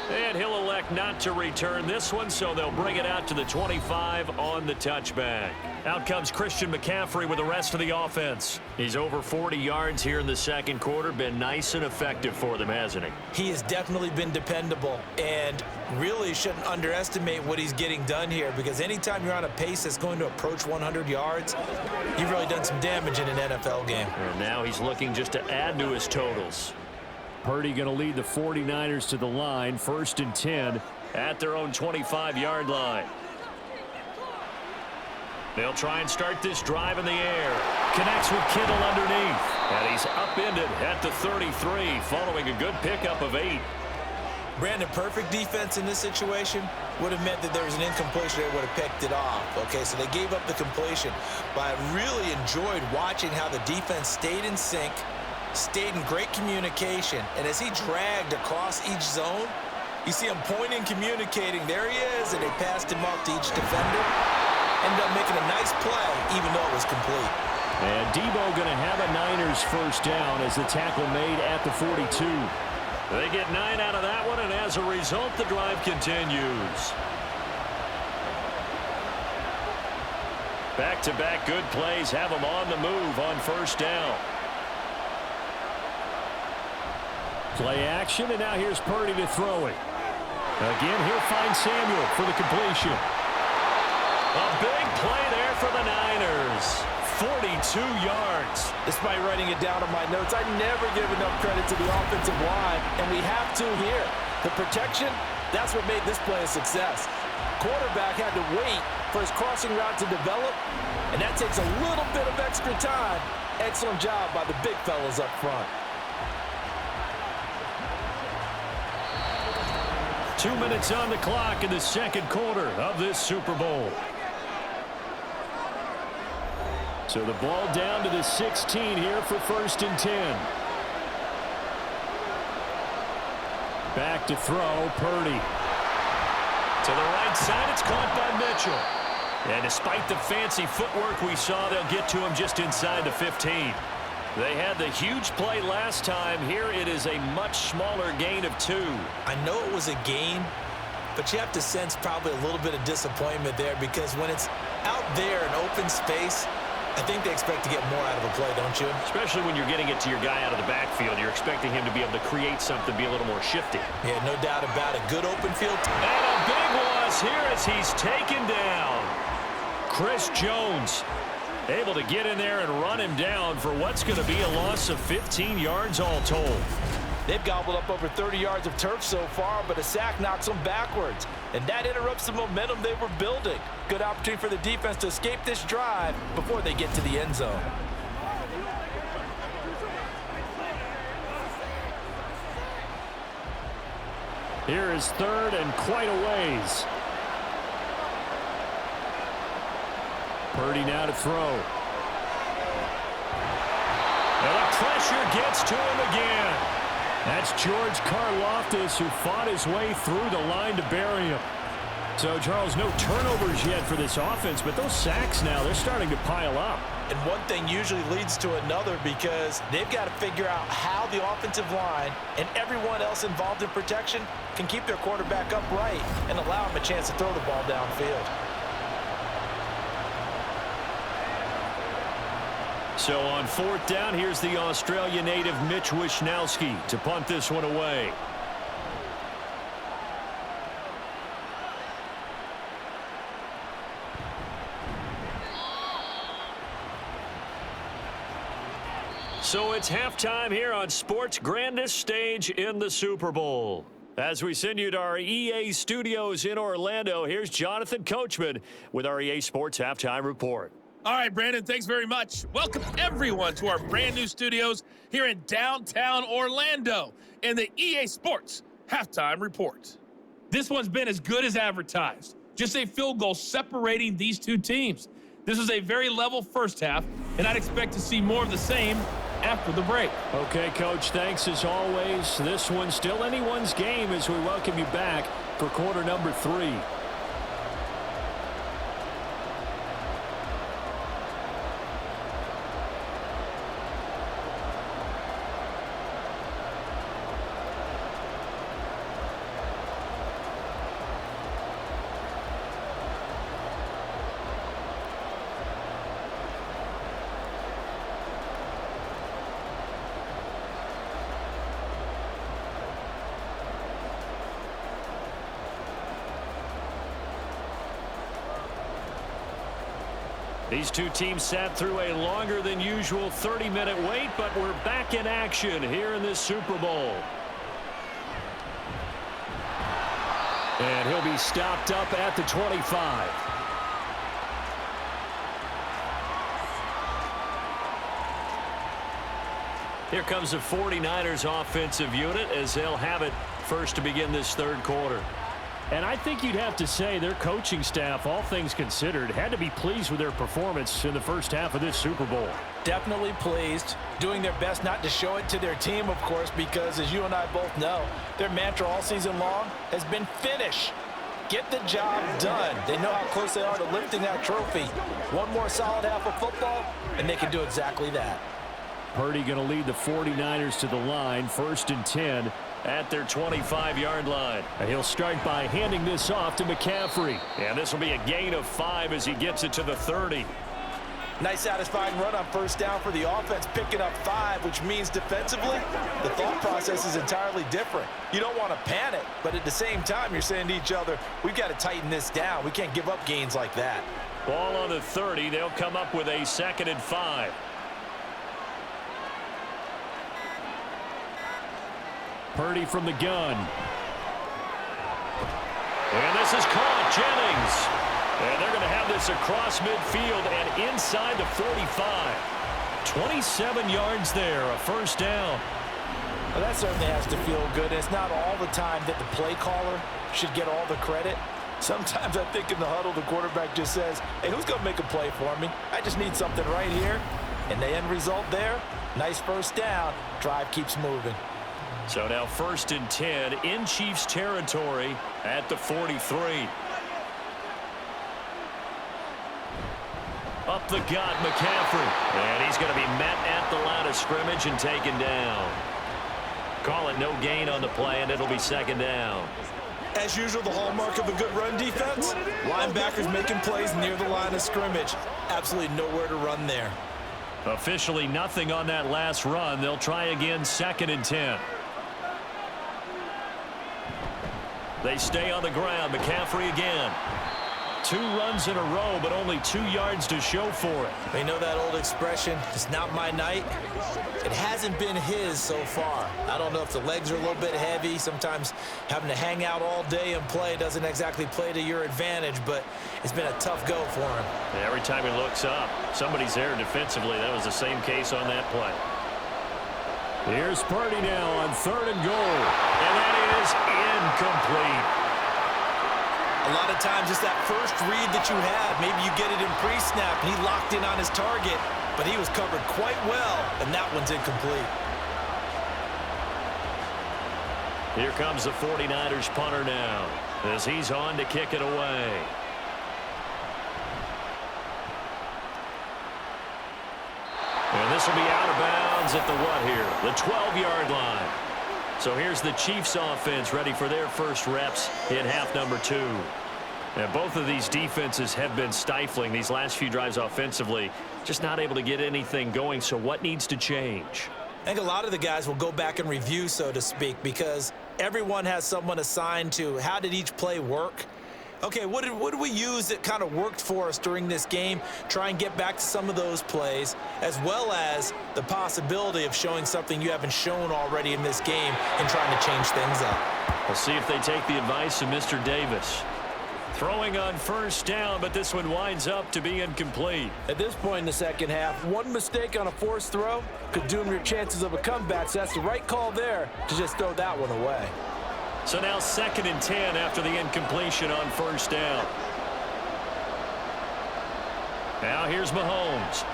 And he'll elect not to return this one, so they'll bring it out to the 25 on the touchback. Out comes Christian McCaffrey with the rest of the offense. He's over 40 yards here in the 2nd quarter. Been nice and effective for them, hasn't he? He has definitely been dependable, and really shouldn't underestimate what he's getting done here, because anytime you're on a pace that's going to approach 100 yards, you've really done some damage in an NFL game. And now he's looking just to add to his totals. Purdy going to lead the 49ers to the line, 1st and 10 at their own 25-yard line. They'll try and start this drive in the air. Connects with Kittle underneath. And he's upended at the 33 following a good pickup of 8. Brandon, perfect defense in this situation would have meant that there was an incompletion. They would have picked it off. Okay, so they gave up the completion. But I really enjoyed watching how the defense stayed in sync, stayed in great communication, and as he dragged across each zone, you see him pointing, communicating. There he is, and they passed him off to each defender. Ended up making a nice play, even though it was complete. And Debo going to have a Niners 1st down as the tackle made at the 42. They get 9 out of that one, and as a result, the drive continues. Back-to-back good plays have them on the move on 1st down. Play action, and now here's Purdy to throw it. Again, he'll find Samuel for the completion. A big play there for the Niners. 42 yards. Despite writing it down on my notes, I never give enough credit to the offensive line, and we have to here. The protection, that's what made this play a success. Quarterback had to wait for his crossing route to develop, and that takes a little bit of extra time. Excellent job by the big fellas up front. 2 minutes on the clock in the second quarter of this Super Bowl. So the ball down to the 16 here for 1st and 10. Back to throw, Purdy. To the right side, it's caught by Mitchell. And despite the fancy footwork we saw, they'll get to him just inside the 15. They had the huge play last time. Here it is a much smaller gain of 2. I know it was a gain, but you have to sense probably a little bit of disappointment there because when it's out there in open space, I think they expect to get more out of a play, don't you? Especially when you're getting it to your guy out of the backfield. You're expecting him to be able to create something, be a little more shifty. Yeah, no doubt about it. Good open field. And a big loss here as he's taken down. Chris Jones able to get in there and run him down for what's going to be a loss of 15 yards all told. They've gobbled up over 30 yards of turf so far, but a sack knocks them backwards. And that interrupts the momentum they were building. Good opportunity for the defense to escape this drive before they get to the end zone. Here is 3rd and quite a ways. Purdy now to throw. And the pressure gets to him again. That's George Karlaftis, who fought his way through the line to bury him. So, Charles, no turnovers yet for this offense, but those sacks now, they're starting to pile up. And one thing usually leads to another because they've got to figure out how the offensive line and everyone else involved in protection can keep their quarterback upright and allow him a chance to throw the ball downfield. So on 4th down, here's the Australia native Mitch Wishnowsky to punt this one away. So it's halftime here on sports' grandest stage in the Super Bowl. As we send you to our EA studios in Orlando, here's Jonathan Coachman with our EA Sports Halftime Report. All right, Brandon, thanks very much. Welcome, everyone, to our brand-new studios here in downtown Orlando in the EA Sports Halftime Report. This one's been as good as advertised. Just a field goal separating these two teams. This is a very level first half, and I'd expect to see more of the same after the break. Okay, Coach, thanks as always. This one's still anyone's game as we welcome you back for quarter number 3. These two teams sat through a longer than usual 30-minute wait, but we're back in action here in this Super Bowl. And he'll be stopped up at the 25. Here comes the 49ers offensive unit as they'll have it first to begin this third quarter. And I think you'd have to say their coaching staff, all things considered, had to be pleased with their performance in the first half of this Super Bowl. Definitely pleased, doing their best not to show it to their team, of course, because as you and I both know, their mantra all season long has been finish. Get the job done. They know how close they are to lifting that trophy. One more solid half of football, and they can do exactly that. Purdy going to lead the 49ers to the line, 1st and 10 at their 25-yard line. And he'll start by handing this off to McCaffrey. And this will be a gain of 5 as he gets it to the 30. Nice satisfying run on first down for the offense, picking up 5, which means defensively, the thought process is entirely different. You don't want to panic, but at the same time, you're saying to each other, we've got to tighten this down. We can't give up gains like that. Ball on the 30. They'll come up with a 2nd and 5. Purdy from the gun. And this is caught. Jennings. And they're going to have this across midfield and inside the 45. 27 yards there, a 1st down. Well, that certainly has to feel good. It's not all the time that the play caller should get all the credit. Sometimes I think in the huddle, the quarterback just says, hey, who's going to make a play for me? I just need something right here. And the end result there, nice 1st down. Drive keeps moving. So now 1st and 10 in Chiefs territory at the 43. Up the gut, McCaffrey. And he's going to be met at the line of scrimmage and taken down. Call it no gain on the play, and it'll be 2nd down. As usual, the hallmark of a good run defense, linebackers making plays near the line of scrimmage. Absolutely nowhere to run there. Officially nothing on that last run. They'll try again, 2nd and 10. They stay on the ground. McCaffrey again. 2 runs in a row, but only 2 yards to show for it. We know that old expression, it's not my night. It hasn't been his so far. I don't know if the legs are a little bit heavy. Sometimes having to hang out all day and play doesn't exactly play to your advantage, but it's been a tough go for him. Every time he looks up, somebody's there defensively. That was the same case on that play. Here's Purdy now on 3rd and goal. And that is incomplete. A lot of times it's that first read that you have. Maybe you get it in pre-snap, and he locked in on his target, but he was covered quite well, and that one's incomplete. Here comes the 49ers punter now as he's on to kick it away. And this will be out of bounds at the what here? The 12-yard line. So here's the Chiefs offense ready for their first reps in half number 2. And both of these defenses have been stifling these last few drives offensively. Just not able to get anything going. So what needs to change? I think a lot of the guys will go back and review, so to speak, because everyone has someone assigned to how did each play work. Okay, what did we use that kind of worked for us during this game? Try and get back to some of those plays, as well as the possibility of showing something you haven't shown already in this game and trying to change things up. We'll see if they take the advice of Mr. Davis. Throwing on 1st down, but this one winds up to be incomplete. At this point in the 2nd half, one mistake on a forced throw could doom your chances of a comeback, so that's the right call there to just throw that one away. So now 2nd and 10 after the incompletion on 1st down. Now here's Mahomes.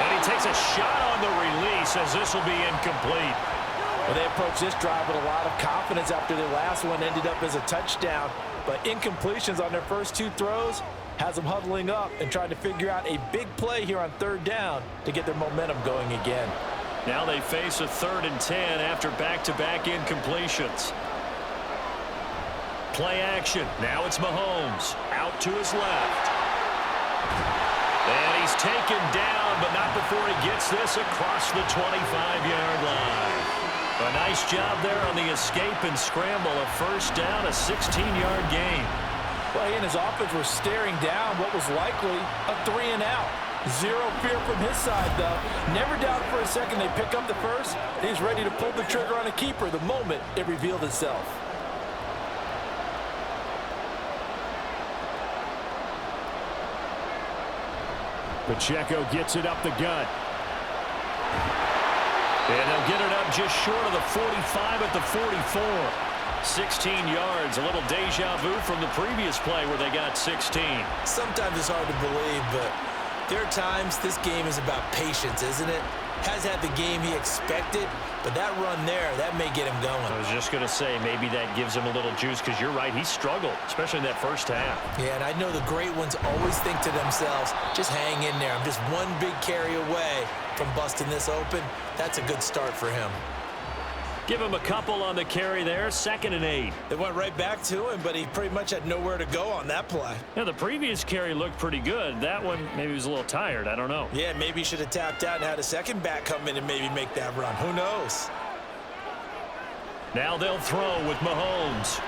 And he takes a shot on the release as this will be incomplete. Well, they approached this drive with a lot of confidence after their last one ended up as a touchdown. But incompletions on their first 2 throws has them huddling up and trying to figure out a big play here on 3rd down to get their momentum going again. Now they face a 3rd and 10 after back-to-back incompletions. Play action. Now it's Mahomes out to his left. And he's taken down, but not before he gets this across the 25-yard line. A nice job there on the escape and scramble. A 1st down, a 16-yard gain. Well, he and his offense were staring down what was likely a 3-and-out. Zero fear from his side, though. Never doubted for a second they pick up the first. He's ready to pull the trigger on a keeper the moment it revealed itself. Pacheco gets it up the gut. And they'll get it up just short of the 45 at the 44. 16 yards, a little deja vu from the previous play where they got 16. Sometimes it's hard to believe, but there are times this game is about patience, isn't it? Has had the game he expected, but that run there, that may get him going. I was just going to say, maybe that gives him a little juice, because you're right, he struggled, especially in that first half. Yeah, and I know the great ones always think to themselves, just hang in there. I'm just one big carry away from busting this open. That's a good start for him. Give him a couple on the carry there, 2nd and 8. They went right back to him, but he pretty much had nowhere to go on that play. Yeah, the previous carry looked pretty good. That one, maybe he was a little tired. I don't know. Yeah, maybe he should have tapped out and had a second back come in and maybe make that run. Who knows? Now they'll throw with Mahomes.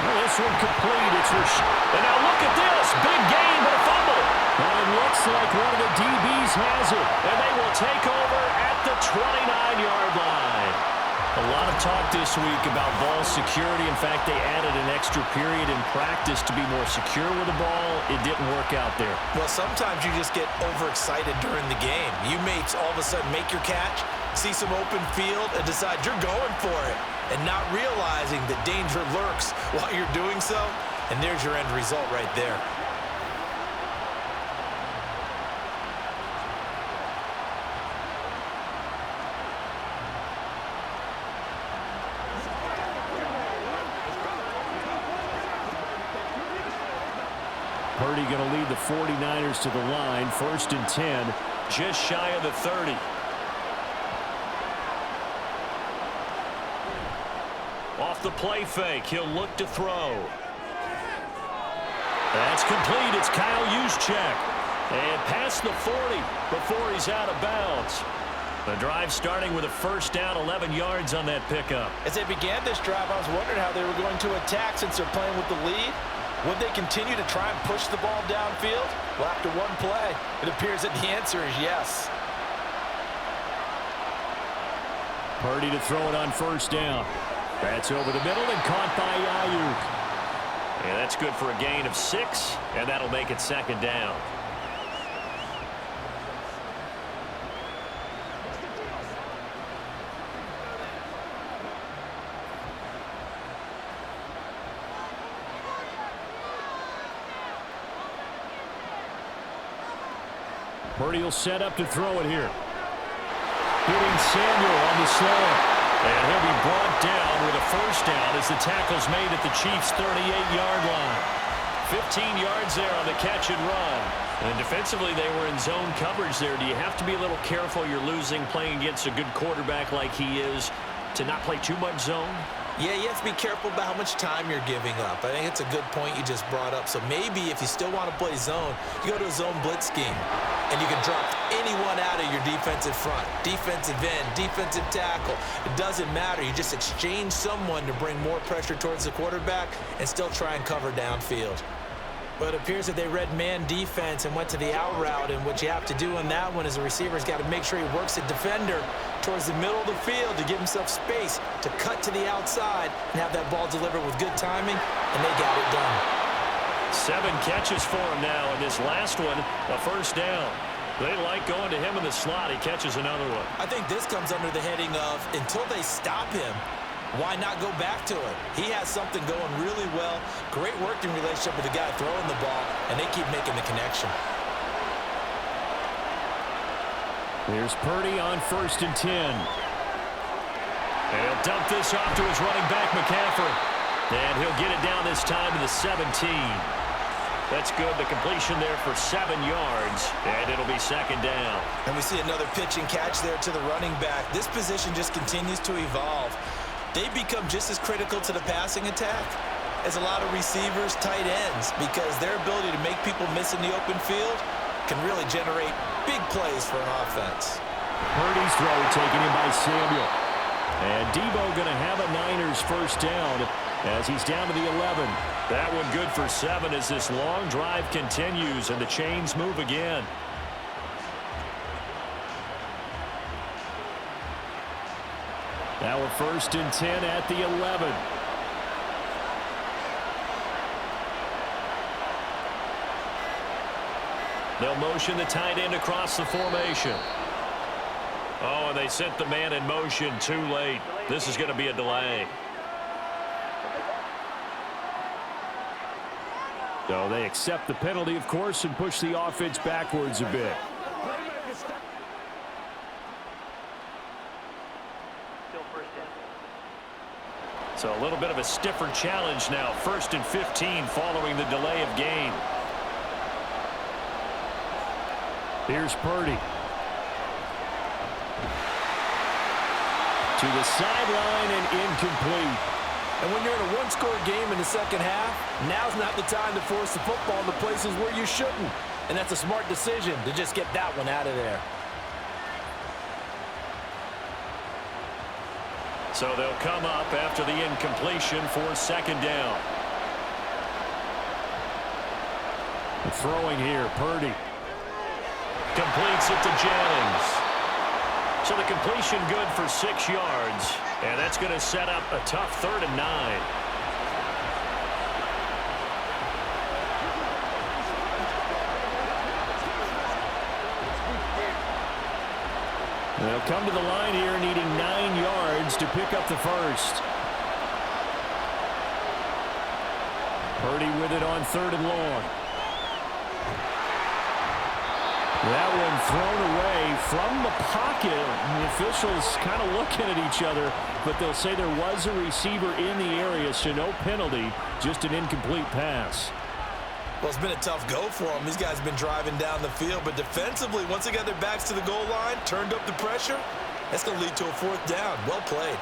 Well, this one complete. And now look at this. Big gain, but a fumble. And it looks like one of the DBs has it. And they will take over at the 29-yard line. A lot of talk this week about ball security. In fact, they added an extra period in practice to be more secure with the ball. It didn't work out there. Well, sometimes you just get overexcited during the game. You may all of a sudden make your catch, see some open field, and decide you're going for it, and not realizing that danger lurks while you're doing so. And there's your end result right there. Purdy going to lead the 49ers to the line. 1st and 10. Just shy of the 30. Off the play fake. He'll look to throw. That's complete. It's Kyle Juszczyk. And past the 40 before he's out of bounds. The drive starting with a 1st down, 11 yards on that pickup. As they began this drive, I was wondering how they were going to attack since they're playing with the lead. Would they continue to try and push the ball downfield? Well, after one play, it appears that the answer is yes. Purdy to throw it on 1st down. That's over the middle and caught by Ayuk. And that's good for a gain of 6, and that'll make it 2nd down. Purdy will set up to throw it here. Hitting Samuel on the slant. And he'll be brought down with a 1st down as the tackle's made at the Chiefs' 38-yard line. 15 yards there on the catch and run. And defensively, they were in zone coverage there. Do you have to be a little careful you're losing playing against a good quarterback like he is to not play too much zone? Yeah, you have to be careful about how much time you're giving up. I think it's a good point you just brought up. So maybe if you still want to play zone, you go to a zone blitz scheme. And you can drop anyone out of your defensive front. Defensive end, defensive tackle. It doesn't matter. You just exchange someone to bring more pressure towards the quarterback and still try and cover downfield. But it appears that they read man defense and went to the out route, and what you have to do on that one is the receiver's got to make sure he works the defender towards the middle of the field to give himself space to cut to the outside and have that ball delivered with good timing, and they got it done. 7 catches for him now, and this last one, a 1st down. They like going to him in the slot. He catches another one. I think this comes under the heading of until they stop him, why not go back to it? He has something going really well. Great working relationship with the guy throwing the ball, and they keep making the connection. Here's Purdy on 1st and 10. And he'll dump this off to his running back, McCaffrey. And he'll get it down this time to the 17. That's good. The completion there for 7 yards, and it'll be 2nd down. And we see another pitch and catch there to the running back. This position just continues to evolve. They become just as critical to the passing attack as a lot of receivers, tight ends, because their ability to make people miss in the open field can really generate big plays for an offense. Purdy's throw taken in by Samuel. And Debo going to have a Niners 1st down as he's down to the 11. That one good for 7 as this long drive continues and the chains move again. Now we're 1st and 10 at the 11. They'll motion the tight end across the formation. Oh, and they sent the man in motion too late. This is going to be a delay. So they accept the penalty, of course, and push the offense backwards a bit. So a little bit of a stiffer challenge now. 1st and 15 following the delay of game. Here's Purdy. To the sideline and incomplete. And when you're in a one-score game in the second half, now's not the time to force the football into places where you shouldn't. And that's a smart decision to just get that one out of there. So they'll come up after the incompletion for 2nd down. Throwing here, Purdy. Completes it to Jennings. So the completion good for 6 yards. And that's going to set up a tough 3rd and 9. They'll come to the line here needing 9 yards to pick up the first. Purdy with it on 3rd and long. That one thrown away from the pocket. The officials kind of looking at each other, but they'll say there was a receiver in the area, so no penalty, just an incomplete pass. Well, it's been a tough go for them. These guys have been driving down the field, but defensively, once they got their backs to the goal line, turned up the pressure, that's going to lead to a 4th down. Well played.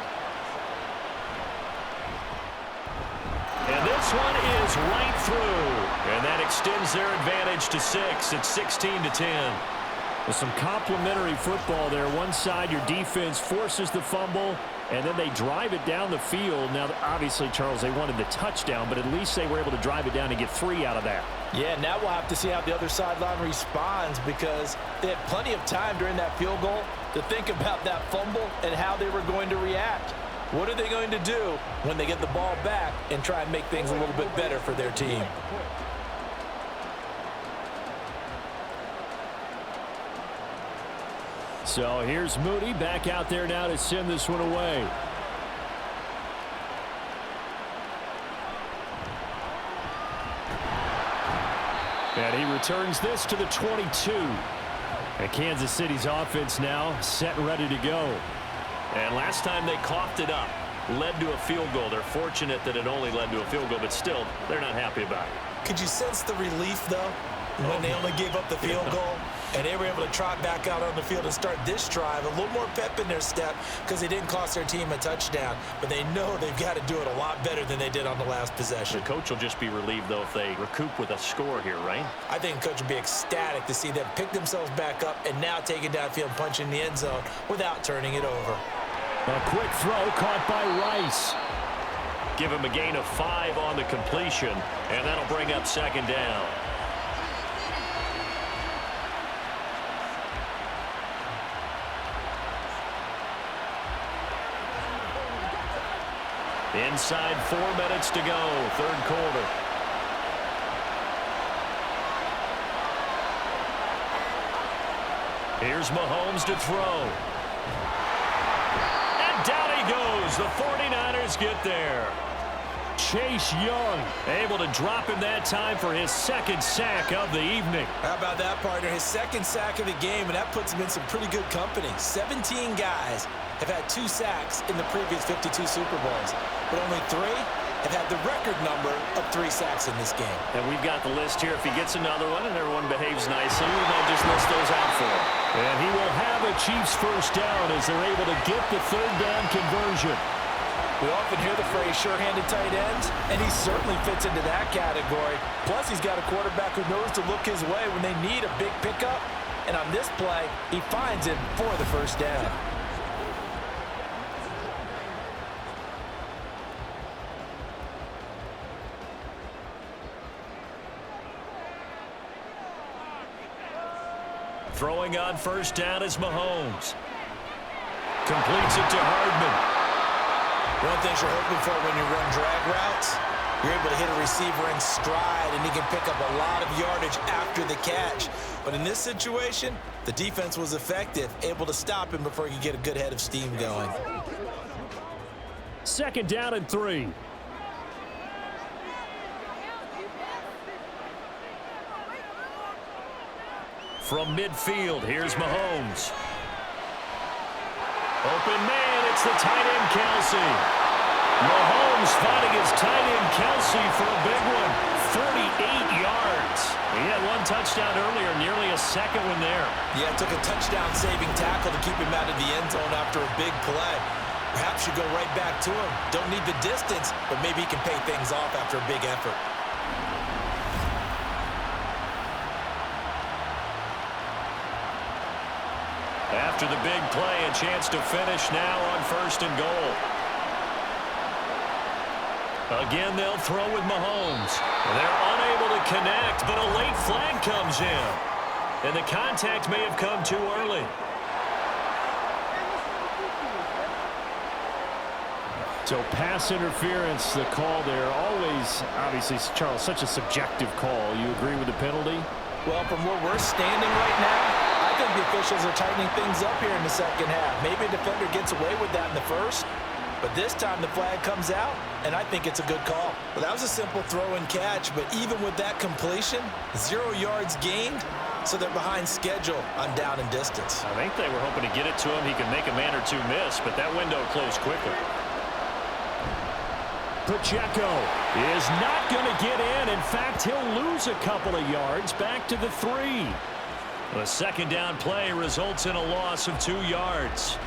And this one is right through. And that extends their advantage to 6. It's 16-10. With some complimentary football there. One side, your defense forces the fumble, and then they drive it down the field. Now, obviously, Charles, they wanted the touchdown, but at least they were able to drive it down and get 3 out of that. Yeah, now we'll have to see how the other sideline responds, because they had plenty of time during that field goal to think about that fumble and how they were going to react. What are they going to do when they get the ball back and try and make things a little bit better for their team? So here's Moody back out there now to send this one away. And he returns this to the 22. And Kansas City's offense now set and ready to go. And last time they coughed it up, led to a field goal. They're fortunate that it only led to a field goal, but still, they're not happy about it. Could you sense the relief, though, when they only gave up the field goal? And they were able to trot back out on the field and start this drive. A little more pep in their step because they didn't cost their team a touchdown. But they know they've got to do it a lot better than they did on the last possession. The coach will just be relieved, though, if they recoup with a score here, right? I think the coach will be ecstatic to see them pick themselves back up and now take it downfield and punch in the end zone without turning it over. A quick throw caught by Rice. Give him a gain of 5 on the completion, and that'll bring up 2nd down. Inside 4 minutes to go, 3rd quarter. Here's Mahomes to throw. And down he goes. The 49ers get there. Chase Young able to drop him that time for his 2nd sack of the evening. How about that, partner? His 2nd sack of the game, and that puts him in some pretty good company. 17 guys have had 2 sacks in the previous 52 Super Bowls, but only 3 have had the record number of 3 sacks in this game. And we've got the list here. If he gets another one and everyone behaves nicely, we might just list those out for him. And he will have a Chiefs 1st down as they're able to get the 3rd down conversion. We often hear the phrase sure-handed tight ends, and he certainly fits into that category. Plus, he's got a quarterback who knows to look his way when they need a big pickup. And on this play, he finds him for the 1st down. Throwing on 1st down is Mahomes. Completes it to Hardman. One thing you're hoping for when you run drag routes, you're able to hit a receiver in stride, and he can pick up a lot of yardage after the catch. But in this situation, the defense was effective, able to stop him before he could get a good head of steam going. 2nd down and 3. From midfield, here's Mahomes. Open man, it's the tight end, Kelsey. Mahomes finding his tight end, Kelsey, for a big one. 48 yards. He had 1 touchdown earlier, nearly a 2nd one there. Yeah, it took a touchdown-saving tackle to keep him out of the end zone after a big play. Perhaps you go right back to him. Don't need the distance, but maybe he can pay things off after a big effort. After the big play, a chance to finish now on 1st and goal. Again, they'll throw with Mahomes. They're unable to connect, but a late flag comes in. And the contact may have come too early. So pass interference, the call there. Always, obviously, Charles, such a subjective call. You agree with the penalty? Well, from where we're standing right now, I think the officials are tightening things up here in the second half. Maybe a defender gets away with that in the first, but this time the flag comes out, and I think it's a good call. Well, that was a simple throw and catch, but even with that completion, 0 yards gained, so they're behind schedule on down and distance. I think they were hoping to get it to him. He could make a man or two miss, but that window closed quickly. Pacheco is not going to get in. In fact, he'll lose a couple of yards back to the 3. The second down play results in a loss of 2 yards.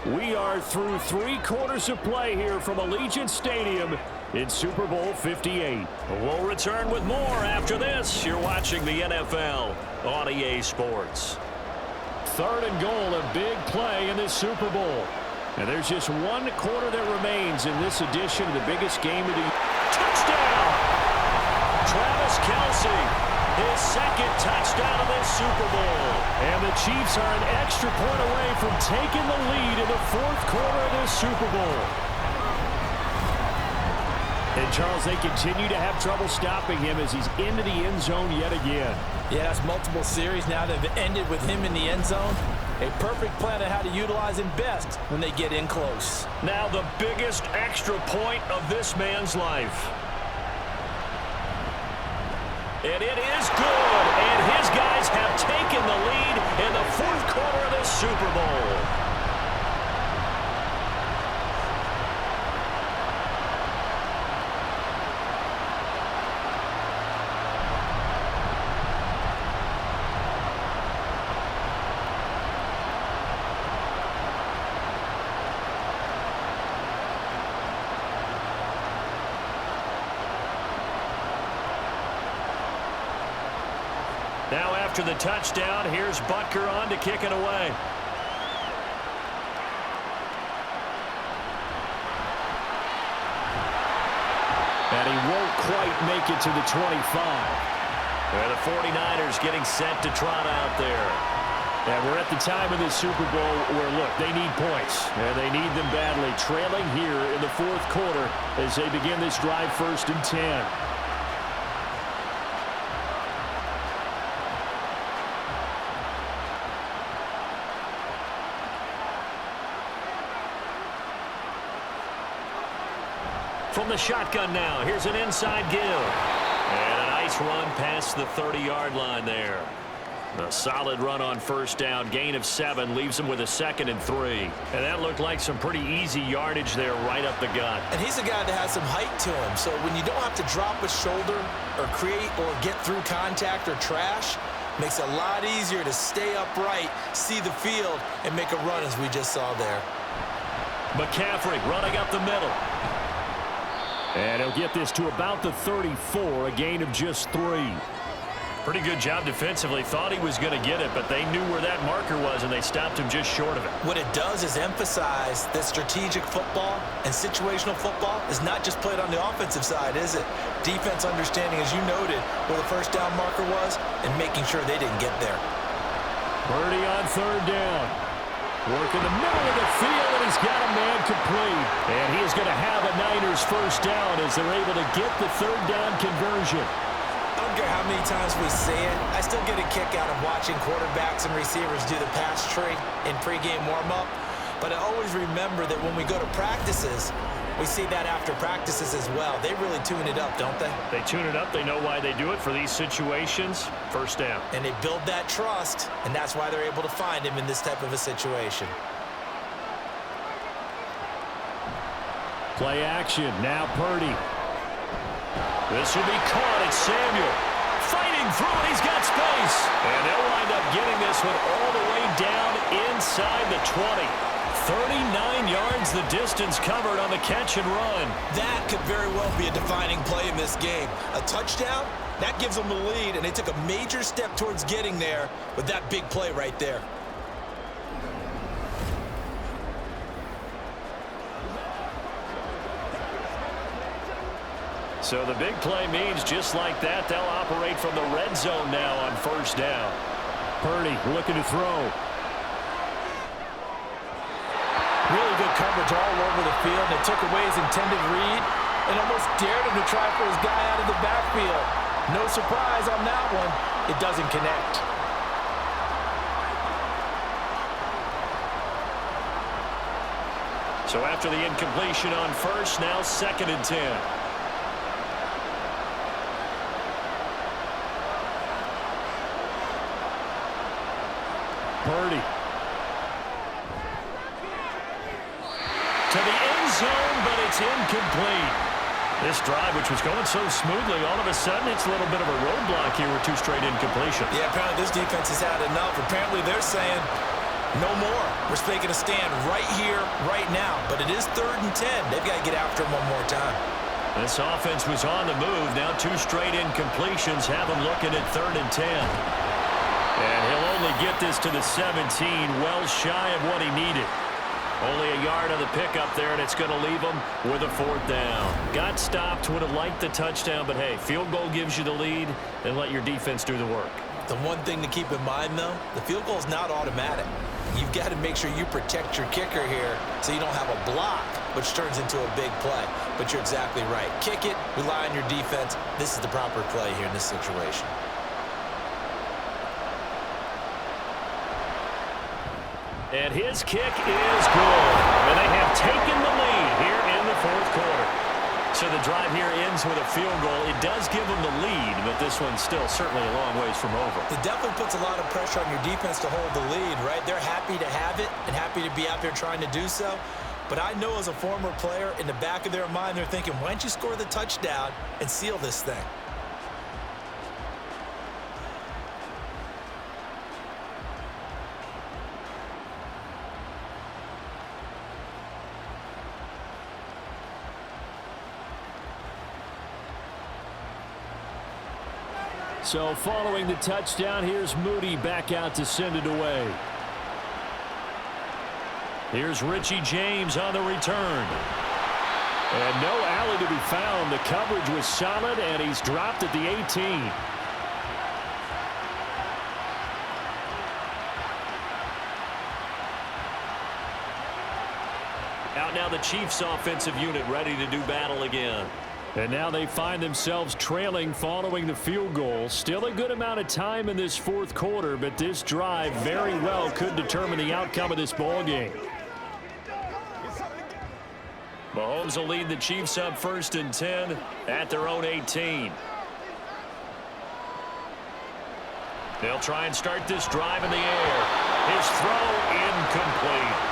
We are through 3 quarters of play here from Allegiant Stadium in Super Bowl 58. We'll return with more after this. You're watching the NFL on EA Sports. 3rd and goal, a big play in this Super Bowl. And there's just 1 quarter that remains in this edition of the biggest game of the year. Touchdown! Travis Kelce, his 2nd touchdown of this Super Bowl. And the Chiefs are an extra point away from taking the lead in the 4th quarter of this Super Bowl. And, Charles, they continue to have trouble stopping him as he's into the end zone yet again. Yeah, that's multiple series now that have ended with him in the end zone. A perfect plan on how to utilize him best when they get in close. Now the biggest extra point of this man's life. And it is good. And his guys have taken the lead in the 4th quarter of this Super Bowl. Now after the touchdown, here's Butker on to kick it away. And he won't quite make it to the 25. And the 49ers getting set to trot out there. And we're at the time of this Super Bowl where, look, they need points. And they need them badly. Trailing here in the 4th quarter as they begin this drive 1st and 10. From the shotgun now, here's an inside give. And a nice run past the 30-yard line there. A solid run on 1st down, gain of 7, leaves him with a 2nd and 3. And that looked like some pretty easy yardage there right up the gut. And he's a guy that has some height to him, so when you don't have to drop a shoulder or create or get through contact or trash, makes it a lot easier to stay upright, see the field, and make a run as we just saw there. McCaffrey running up the middle. And he'll get this to about the 34, a gain of just 3. Pretty good job defensively. Thought he was going to get it, but they knew where that marker was, and they stopped him just short of it. What it does is emphasize that strategic football and situational football is not just played on the offensive side, is it? Defense understanding, as you noted, where the 1st down marker was and making sure they didn't get there. Parity on 3rd down. Work in the middle of the field, and he's got a man complete. And he is going to have a Niners 1st down as they're able to get the 3rd down conversion. I don't care how many times we say it, I still get a kick out of watching quarterbacks and receivers do the pass tree in pregame warm-up. But I always remember that when we go to practices, we see that after practices as well. They really tune it up, don't they? They tune it up. They know why they do it for these situations. 1st down. And they build that trust, and that's why they're able to find him in this type of a situation. Play action. Now Purdy. This will be caught. It's Samuel. Fighting through it. He's got space. And they'll wind up getting this one all the way down inside the 20. 39 yards the distance covered on the catch and run. That could very well be a defining play in this game. A touchdown, that gives them the lead, and they took a major step towards getting there with that big play right there. So the big play means just like that, they'll operate from the red zone now on first down. Purdy looking to throw. Really good coverage all over the field. They took away his intended read and almost dared him to try for his guy out of the backfield. No surprise on that one. It doesn't connect. So after the incompletion on first, now 2nd and 10. Purdy. To the end zone, but it's incomplete. This drive, which was going so smoothly, all of a sudden it's a little bit of a roadblock here with 2 straight incompletions. Yeah, apparently this defense has had enough. Apparently they're saying, no more. We're making a stand right here, right now. But it is 3rd and 10. They've got to get after him one more time. This offense was on the move. Now 2 straight incompletions have him looking at 3rd and 10. And he'll only get this to the 17, well shy of what he needed. Only a yard on the pickup there, and it's going to leave him with a 4th down. Got stopped, would have liked the touchdown, but hey, field goal gives you the lead, and let your defense do the work. The one thing to keep in mind, though, the field goal is not automatic. You've got to make sure you protect your kicker here so you don't have a block, which turns into a big play. But you're exactly right. Kick it, rely on your defense. This is the proper play here in this situation. And his kick is good. And they have taken the lead here in the 4th quarter. So the drive here ends with a field goal. It does give them the lead, but this one's still certainly a long ways from over. It definitely puts a lot of pressure on your defense to hold the lead, right? They're happy to have it and happy to be out there trying to do so. But I know as a former player, in the back of their mind, they're thinking, why don't you score the touchdown and seal this thing? So following the touchdown, here's Moody back out to send it away. Here's Richie James on the return. And no alley to be found. The coverage was solid, and he's dropped at the 18. Out now the Chiefs offensive unit ready to do battle again. And now they find themselves trailing following the field goal. Still a good amount of time in this 4th quarter, but this drive very well could determine the outcome of this ball game. Mahomes will lead the Chiefs up 1st and 10 at their own 18. They'll try and start this drive in the air. His throw incomplete.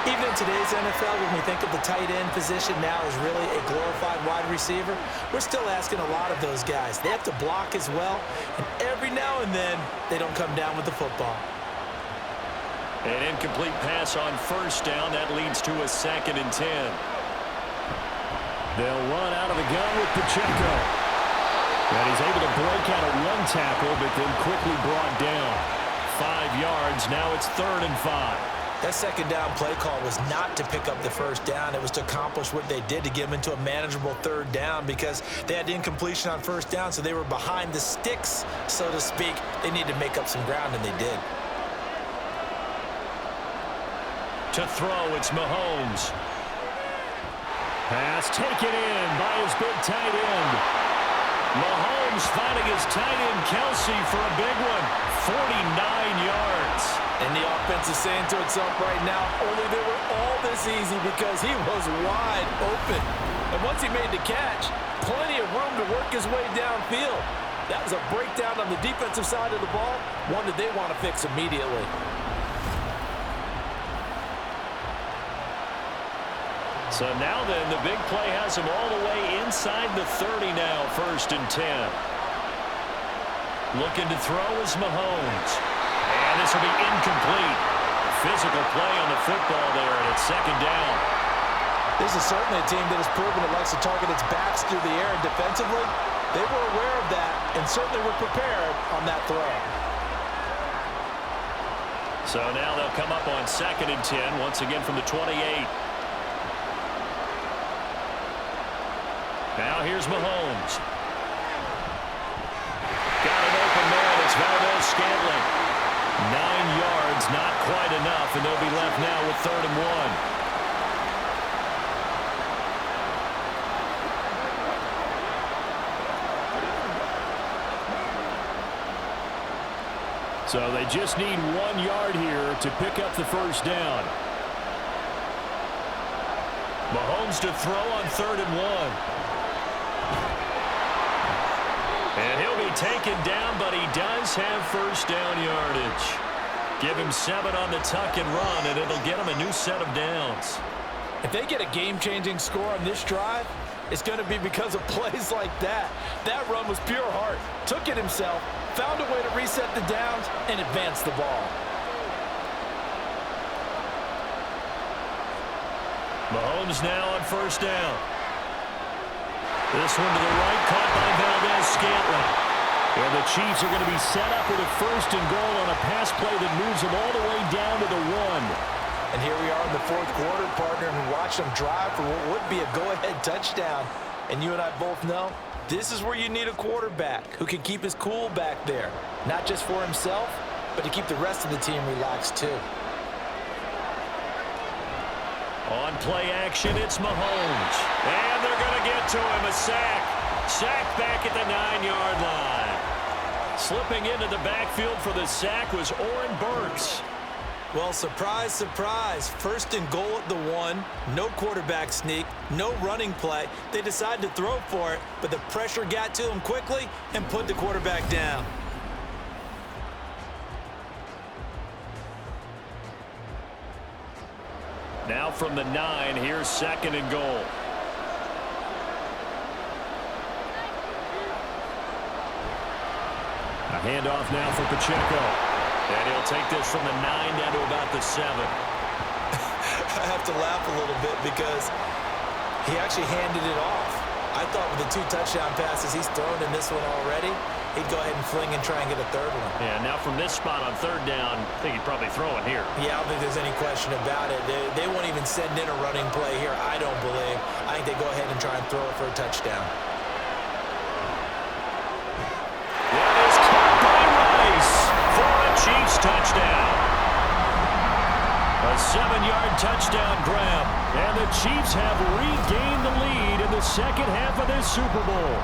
Even in today's NFL, when we think of the tight end position now as really a glorified wide receiver, we're still asking a lot of those guys. They have to block as well, and every now and then, they don't come down with the football. An incomplete pass on 1st down. That leads to a 2nd and 10. They'll run out of the gun with Pacheco. And he's able to break out of 1 tackle, but then quickly brought down. 5 yards. Now it's 3rd and 5. That 2nd down play call was not to pick up the 1st down. It was to accomplish what they did to get them into a manageable 3rd down because they had incompletion on 1st down, so they were behind the sticks, so to speak. They needed to make up some ground, and they did. To throw, it's Mahomes. Pass taken in by his big tight end. Mahomes finding his tight end Kelsey for a big one. 49 yards. And the offense is saying to itself right now, only they were all this easy because he was wide open. And once he made the catch, plenty of room to work his way downfield. That was a breakdown on the defensive side of the ball, one that they want to fix immediately. So now then, the big play has him all the way inside the 30 now, 1st and 10. Looking to throw is Mahomes. And this will be incomplete. physical play on the football there, and it's second down. This is certainly a team that has proven it likes to target its backs through the air, and defensively, they were aware of that and certainly were prepared on that throw. So now they'll come up on 2nd and 10, once again from the 28. Now here's Mahomes. Got an open man. It's Valdez-Scantling. 9 yards, not quite enough, and they'll be left now with 3rd and 1. So they just need 1 yard here to pick up the first down. Mahomes to throw on 3rd and 1. And he'll be taken down, but he does have first down yardage. Give him 7 on the tuck and run, and it'll get him a new set of downs. If they get a game-changing score on this drive, it's going to be because of plays like that. That run was pure heart. Took it himself, found a way to reset the downs, and advance the ball. Mahomes now on first down. This one to the right, caught by Valdez-Scantling. And the Chiefs are going to be set up with a 1st and goal on a pass play that moves them all the way down to the 1. And here we are in the 4th quarter, partner, and watch them drive for what would be a go-ahead touchdown. And you and I both know this is where you need a quarterback who can keep his cool back there. Not just for himself, but to keep the rest of the team relaxed too. On play action, it's Mahomes. And they're going to get to him, a sack. Sack back at the 9-yard line. Slipping into the backfield for the sack was Oren Burks. Well, surprise, surprise. 1st and goal at the 1. No quarterback sneak, no running play. They decided to throw for it, but the pressure got to him quickly and put the quarterback down. Now from the 9, here's 2nd and goal. A handoff now for Pacheco. And he'll take this from the 9 down to about the 7. I have to laugh a little bit because he actually handed it off. I thought with the 2 touchdown passes he's thrown in this one already, he'd go ahead and fling and try and get a 3rd one. Yeah, now from this spot on 3rd down, I think he'd probably throw it here. Yeah, I don't think there's any question about it. They won't even send in a running play here, I don't believe. I think they go ahead and try and throw it for a touchdown. That is caught by Rice for a Chiefs touchdown. A 7-yard touchdown grab. And the Chiefs have regained the lead in the second half of this Super Bowl.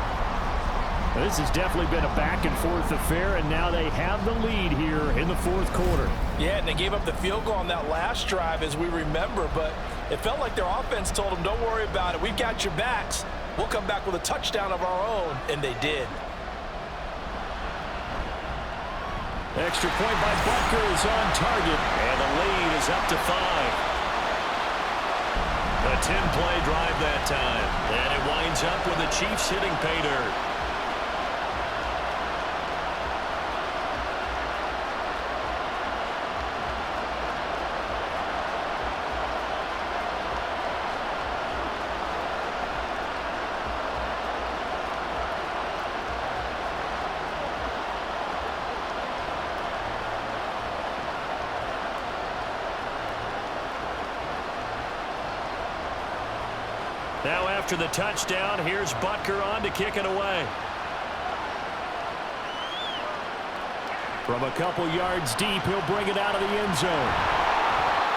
This has definitely been a back-and-forth affair, and now they have the lead here in the 4th quarter. Yeah, and they gave up the field goal on that last drive, as we remember, but it felt like their offense told them, don't worry about it. We've got your backs. We'll come back with a touchdown of our own, and they did. Extra point by Butker is on target, and the lead is up to 5. A 10-play drive that time, and it winds up with the Chiefs hitting pay dirt. Now after the touchdown, here's Butker on to kick it away. From a couple yards deep, he'll bring it out of the end zone.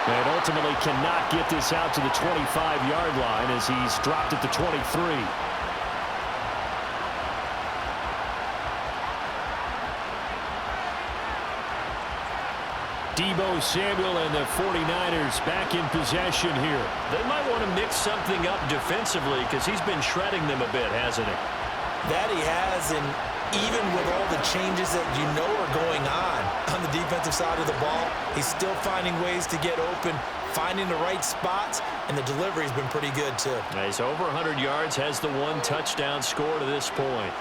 And ultimately cannot get this out to the 25-yard line as he's dropped at the 23. Deebo Samuel and the 49ers back in possession here. They might want to mix something up defensively because he's been shredding them a bit, hasn't he? That he has, and even with all the changes that you know are going on the defensive side of the ball, he's still finding ways to get open, finding the right spots, and the delivery's been pretty good too. He's over 100 yards, has the 1 touchdown score to this point.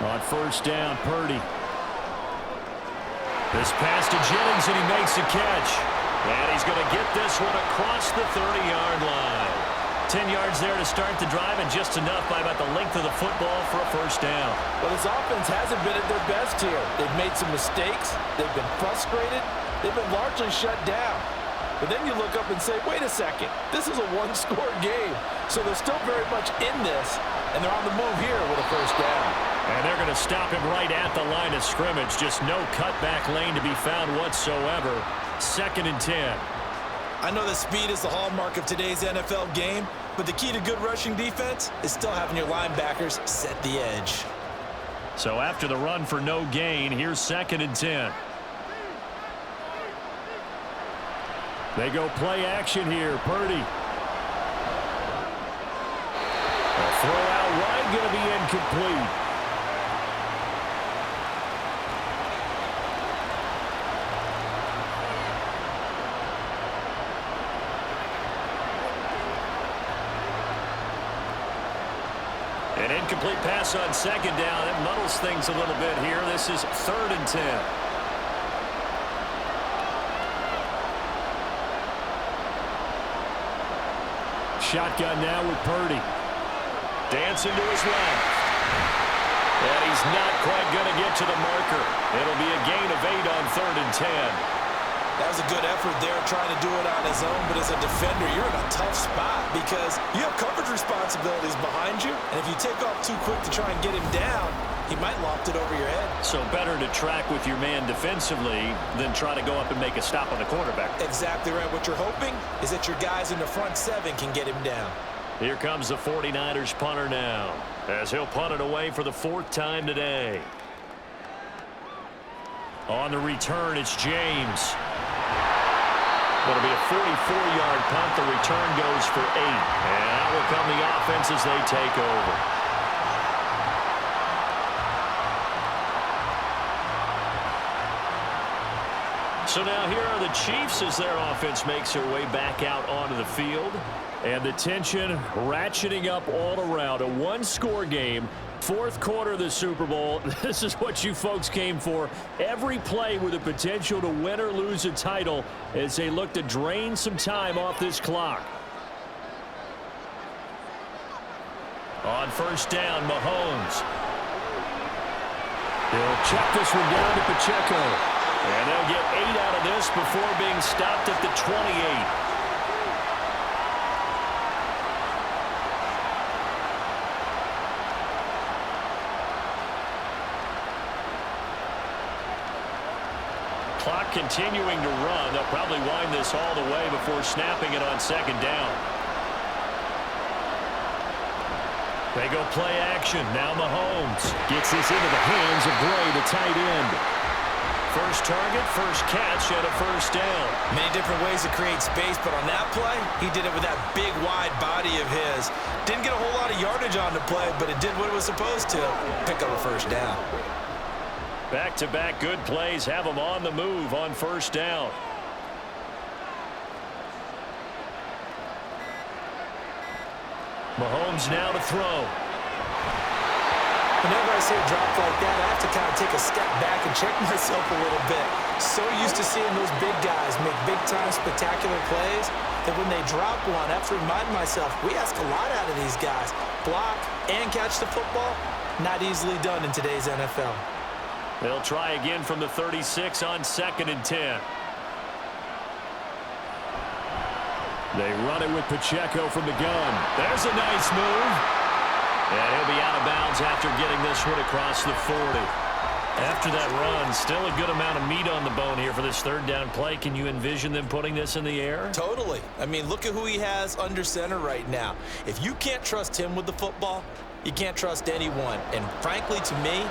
On first down, Purdy. This pass to Jennings, and he makes a catch. And he's going to get this one across the 30-yard line. 10 yards there to start the drive, and just enough by about the length of the football for a first down. Well, this offense hasn't been at their best here. They've made some mistakes. They've been frustrated. They've been largely shut down. But then you look up and say, wait a second, this is a one-score game. So they're still very much in this, and they're on the move here with a first down. And they're going to stop him right at the line of scrimmage. Just no cutback lane to be found whatsoever. 2nd and 10. I know that speed is the hallmark of today's NFL game, but the key to good rushing defense is still having your linebackers set the edge. So after the run for no gain, here's 2nd and 10. They go play action here. Purdy. A throw out wide, going to be incomplete. An incomplete pass on 2nd down. It muddles things a little bit here. This is 3rd and 10. Shotgun now with Purdy. Dancing to his left. And he's not quite going to get to the marker. It'll be a gain of 8 on 3rd and 10. That was a good effort there trying to do it on his own, but as a defender, you're in a tough spot because you have coverage responsibilities behind you, and if you take off too quick to try and get him down, he might loft it over your head. So better to track with your man defensively than try to go up and make a stop on the quarterback. Exactly right. What you're hoping is that your guys in the front 7 can get him down. Here comes the 49ers punter now, as he'll punt it away for the 4th time today. On the return, it's James. It'll be a 44-yard punt. The return goes for 8. And out will come the offense as they take over. So now here are the Chiefs as their offense makes their way back out onto the field. And the tension ratcheting up all around. A one-score game. 4th quarter of the Super Bowl. This is what you folks came for. Every play with the potential to win or lose a title as they look to drain some time off this clock. On 1st down, Mahomes. He'll check this one down to Pacheco. And they'll get 8 out of this before being stopped at the 28. Clock continuing to run. They'll probably wind this all the way before snapping it on 2nd down. They go play action. Now Mahomes gets this into the hands of Gray, the tight end. First target, first catch, and a 1st down. Many different ways to create space, but on that play, he did it with that big, wide body of his. Didn't get a whole lot of yardage on the play, but it did what it was supposed to. Pick up a 1st down. Back-to-back good plays have them on the move on 1st down. Mahomes now to throw. Whenever I see a drop like that, I have to kind of take a step back and check myself a little bit. So used to seeing those big guys make big-time spectacular plays that when they drop one, I have to remind myself, we ask a lot out of these guys. Block and catch the football, not easily done in today's NFL. They'll try again from the 36 on 2nd and 10. They run it with Pacheco from the gun. There's a nice move. And he'll be out of bounds after getting this one across the 40. After that run, still a good amount of meat on the bone here for this 3rd down play. Can you envision them putting this in the air? Totally. I mean, look at who he has under center right now. If you can't trust him with the football, you can't trust anyone. And frankly, to me,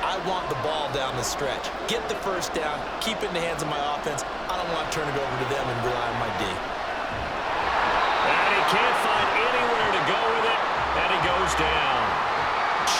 I want the ball down the stretch. Get the 1st down, keep it in the hands of my offense. I don't want to turn it over to them and rely on my D. And he can't find anywhere to go with it, and he goes down.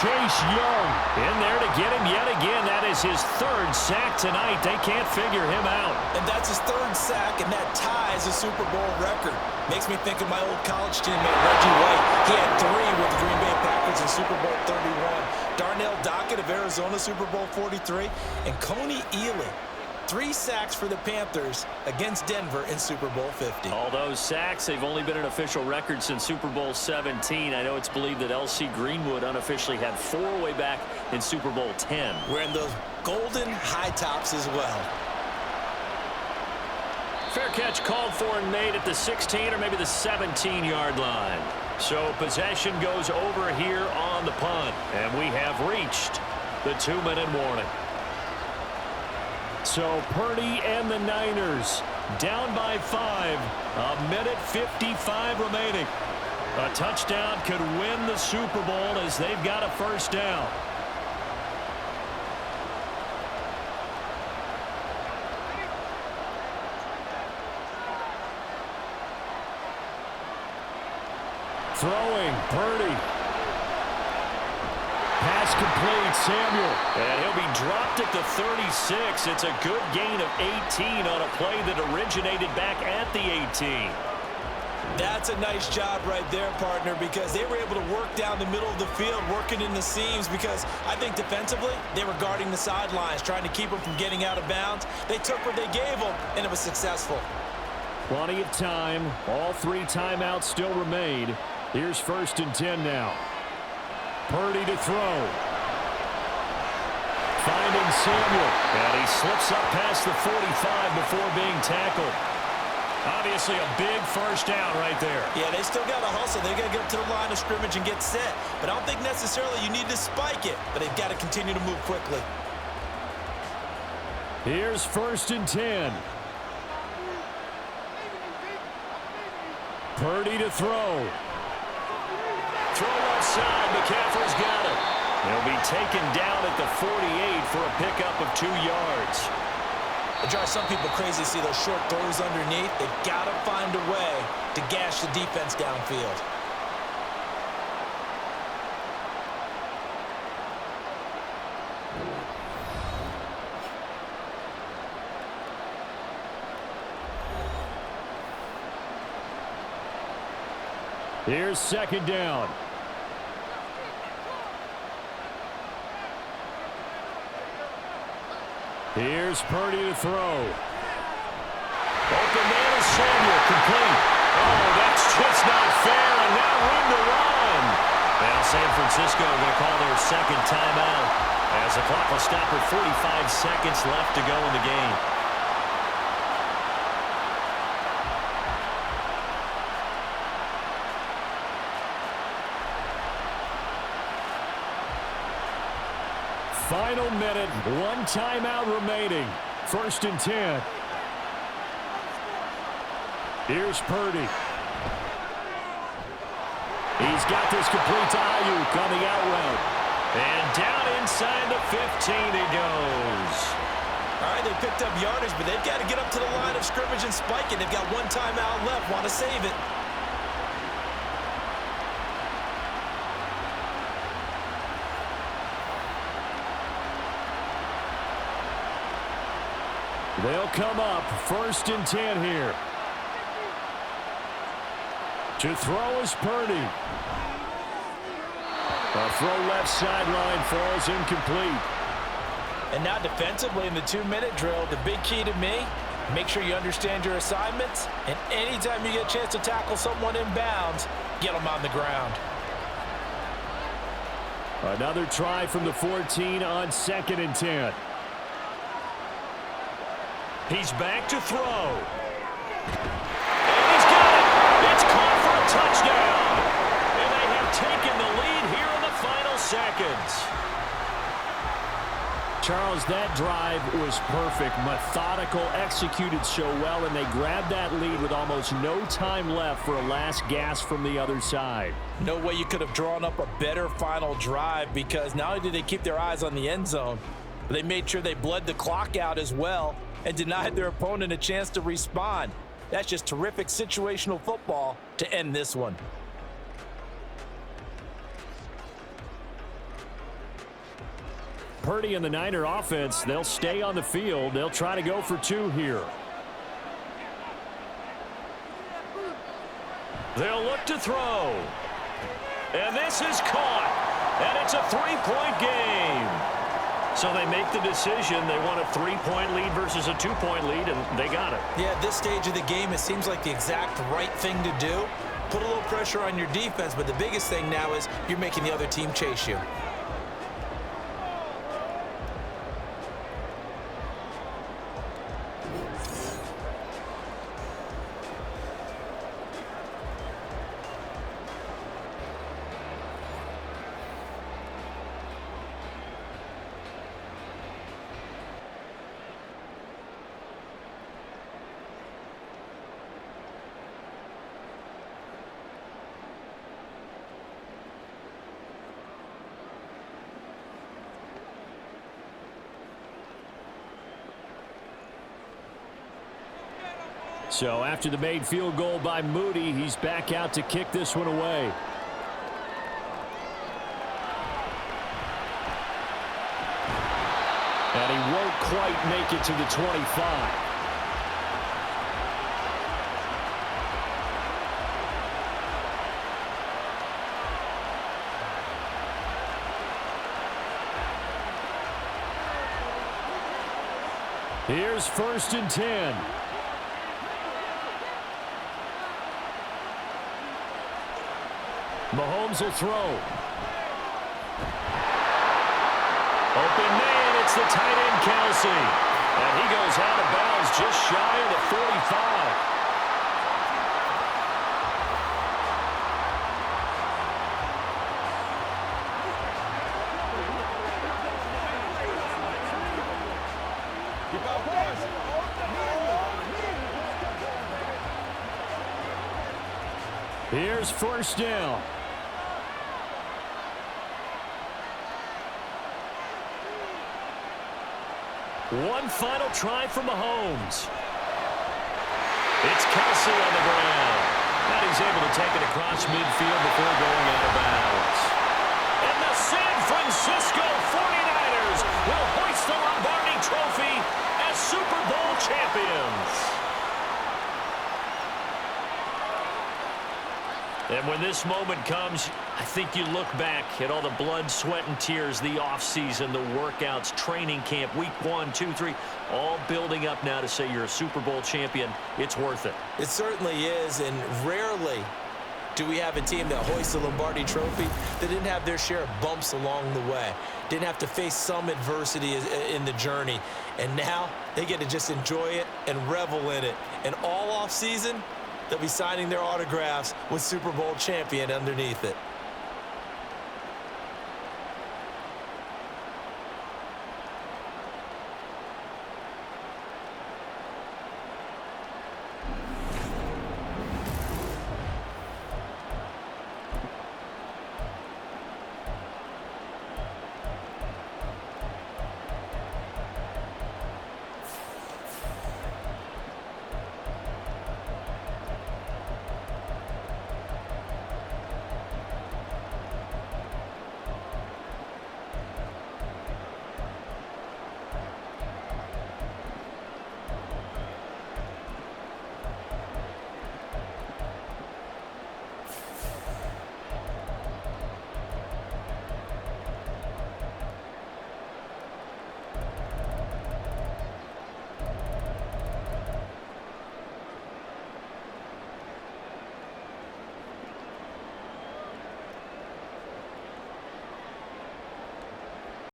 Chase Young in there to get him yet again. That is his 3rd sack tonight. They can't figure him out. And that's his 3rd sack, and that ties a Super Bowl record. Makes me think of my old college teammate, Reggie White. He had 3 with the Green Bay Packers in Super Bowl 31. Darnell Dockett of Arizona, Super Bowl 43. And Coney Ealy, 3 sacks for the Panthers against Denver in Super Bowl 50. All those sacks, they've only been an official record since Super Bowl 17. I know it's believed that L.C. Greenwood unofficially had 4 way back in Super Bowl 10. Wearing those golden high tops as well. Fair catch called for and made at the 16 or maybe the 17-yard line. So possession goes over here on the punt. And we have reached the 2-minute warning. So Purdy and the Niners down by 5. 1:55 remaining. A touchdown could win the Super Bowl as they've got a first down. Throwing, Purdy. Pass complete, Samuel. And he'll be dropped at the 36. It's a good gain of 18 on a play that originated back at the 18. That's a nice job right there, partner, because they were able to work down the middle of the field, working in the seams, because I think defensively they were guarding the sidelines, trying to keep them from getting out of bounds. They took what they gave them, and it was successful. Plenty of time. All 3 timeouts still remain. Here's 1st and 10 now. Purdy to throw. Finding Samuel. And he slips up past the 45 before being tackled. Obviously a big first down right there. Yeah, they still got to hustle. They got to get up to the line of scrimmage and get set. But I don't think necessarily you need to spike it. But they've got to continue to move quickly. Here's 1st and 10. Purdy to throw. Throw left side. McCaffrey's got it. He'll be taken down at the 48 for a pickup of 2 yards. It drives some people crazy to see those short throws underneath. They've got to find a way to gash the defense downfield. Here's 2nd down. Here's Purdy to throw. Open man is Samuel, complete. Oh, that's just not fair, and now room to run. Now San Francisco going to call their 2nd timeout as the clock will stop with 45 seconds left to go in the game. Final minute, 1 timeout remaining. 1st and 10. Here's Purdy. He's got this complete to Ayuk on the out route. And down inside the 15 he goes. All right, they picked up yardage, but they've got to get up to the line of scrimmage and spike it. They've got 1 timeout left, want to save it. They'll come up 1st and 10 here. To throw is Purdy. A throw left sideline falls incomplete. And now defensively in the 2-minute drill, the big key to me, make sure you understand your assignments, and anytime you get a chance to tackle someone in bounds, get them on the ground. Another try from the 14 on 2nd and 10. He's back to throw. And he's got it. It's caught for a touchdown. And they have taken the lead here in the final seconds. Charles, that drive was perfect. Methodical, executed so well, and they grabbed that lead with almost no time left for a last gasp from the other side. No way you could have drawn up a better final drive, because not only did they keep their eyes on the end zone, but they made sure they bled the clock out as well and denied their opponent a chance to respond. That's just terrific situational football to end this one. Purdy and the Niner offense, they'll stay on the field. They'll try to go for 2 here. They'll look to throw. And this is caught. And it's a 3-point game. So they make the decision. They want a 3-point lead versus a 2-point lead, and they got it. Yeah, at this stage of the game, it seems like the exact right thing to do. Put a little pressure on your defense, but the biggest thing now is you're making the other team chase you. So after the made field goal by Moody, he's back out to kick this one away. And he won't quite make it to the 25. Here's 1st and 10. Mahomes will throw. Open man, it's the tight end, Kelsey. And he goes out of bounds just shy of the 45. Here's 1st down. One final try for Mahomes. It's Kelsey on the ground. And he's able to take it across midfield before going out of bounds. And the San Francisco 49ers will hoist the Lombardi Trophy as Super Bowl champions. And when this moment comes, I think you look back at all the blood, sweat, and tears, the offseason, the workouts, training camp, week 1, 2, 3, all building up now to say you're a Super Bowl champion. It's worth it. It certainly is, and rarely do we have a team that hoists the Lombardi Trophy that didn't have their share of bumps along the way, didn't have to face some adversity in the journey, and now they get to just enjoy it and revel in it. And all offseason, they'll be signing their autographs with Super Bowl champion underneath it.